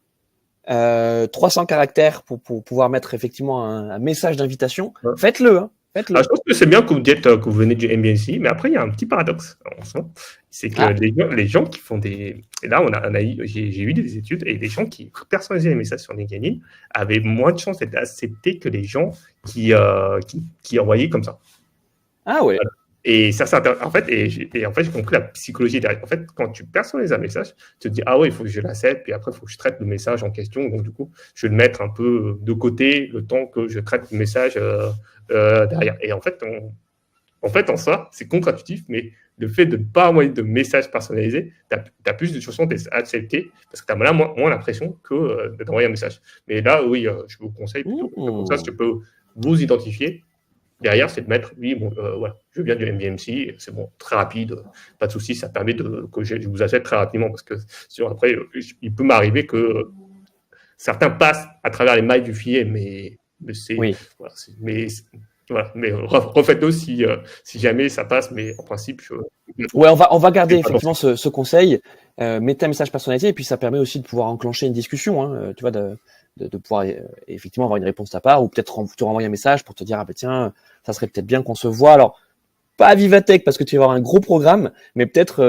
300 caractères pour pouvoir mettre effectivement un message d'invitation. Ouais. Faites-le. Je pense que c'est bien que vous dites que vous venez du MBNC, mais après, il y a un petit paradoxe en ce moment. C'est que les gens qui font des. Et là, j'ai eu des études, et les gens qui personnalisaient les messages sur LinkedIn avaient moins de chances d'être acceptés que les gens qui envoyaient comme ça. Ah ouais. Et ça, c'est en fait, et en fait, j'ai compris la psychologie derrière. En fait, quand tu personnalises un message, tu te dis, ah oui, il faut que je l'accepte, puis après, il faut que je traite le message en question. Donc, du coup, je vais le mettre un peu de côté le temps que je traite le message derrière. Et en fait, en soi, c'est contre-intuitif, mais le fait de ne pas envoyer de messages personnalisés, tu as plus de chances d'être accepté parce que tu as moins l'impression que d'envoyer un message. Mais là, oui, je vous conseille plutôt comme ça, si tu peux vous identifier. Derrière, c'est de mettre, oui, bon, voilà, je viens du MVMC, c'est bon, très rapide, pas de souci, ça permet que je vous achète très rapidement parce que sinon, après, il peut m'arriver que certains passent à travers les mailles du filet, mais c'est. Oui. Voilà, mais refaites-le si jamais ça passe, mais en principe. Ouais, on va garder effectivement ce conseil. Mettez un message personnalisé et puis ça permet aussi de pouvoir enclencher une discussion, hein, tu vois, de pouvoir effectivement avoir une réponse de ta part ou peut-être te renvoyer un message pour te dire ah ben tiens, ça serait peut-être bien qu'on se voit. Alors pas à Vivatech parce que tu vas avoir un gros programme, mais peut-être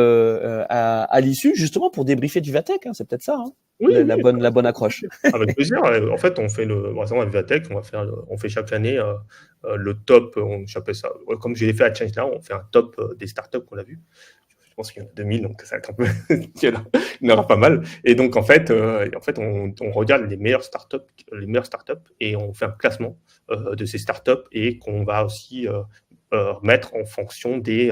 à l'issue justement pour débriefer du Vivatech, hein, c'est peut-être ça, hein, oui, la bonne accroche. Avec plaisir. En fait, on fait par exemple à Vivatech, on fait chaque année le top, j'appelle ça, comme je l'ai fait à ChangeNow, on fait un top des startups qu'on a vu. Je pense qu'il y en a 2000, donc ça va être un peu, il y en aura pas mal. Et donc en fait, on regarde les meilleures startups et on fait un classement de ces startups et qu'on va aussi mettre en fonction des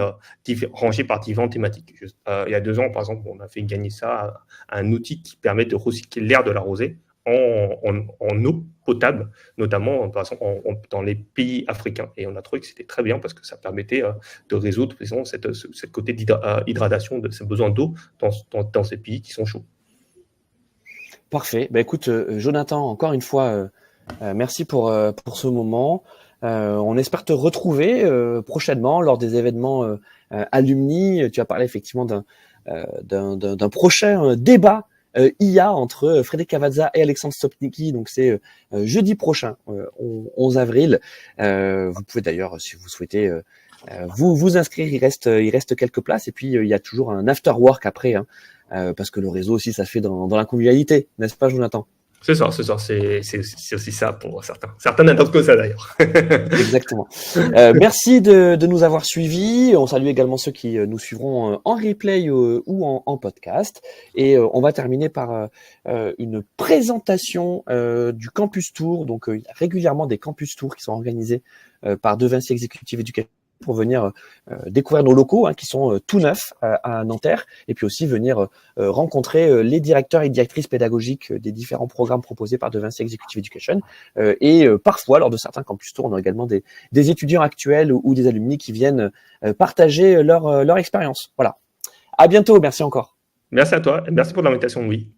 rangés par différentes thématiques. Il y a 2 ans, par exemple, on a fait gagner ça à un outil qui permet de recycler l'air de la rosée en eau potable, notamment par exemple, dans les pays africains. Et on a trouvé que c'était très bien parce que ça permettait de résoudre cette côté d'hydratation, de ces besoins d'eau dans ces pays qui sont chauds. Parfait. Bah, écoute, Jonathan, encore une fois, merci pour ce moment. On espère te retrouver prochainement lors des événements alumni. Tu as parlé effectivement d'un prochain débat IA entre Frédéric Cavazza et Alexandre Stopnicki. Donc c'est jeudi prochain, 11 avril. Vous pouvez d'ailleurs, si vous souhaitez, vous inscrire. Il reste quelques places. Et puis il y a toujours un after work après, hein, parce que le réseau aussi, ça se fait dans la convivialité, n'est-ce pas, Jonathan? C'est ça, c'est aussi ça pour certains. Certains n'attendent que ça d'ailleurs. Exactement. Merci de nous avoir suivis. On salue également ceux qui nous suivront en replay ou en podcast. Et on va terminer par une présentation du Campus Tour. Donc il y a régulièrement des Campus Tours qui sont organisés par De Vinci Executive Education pour venir découvrir nos locaux, hein, qui sont tout neufs à Nanterre, et puis aussi venir rencontrer les directeurs et directrices pédagogiques des différents programmes proposés par De Vinci Executive Education. Et parfois, lors de certains campus tours, on a également des étudiants actuels ou des alumni qui viennent partager leur expérience. Voilà. À bientôt. Merci encore. Merci à toi. Merci pour l'invitation, Louis.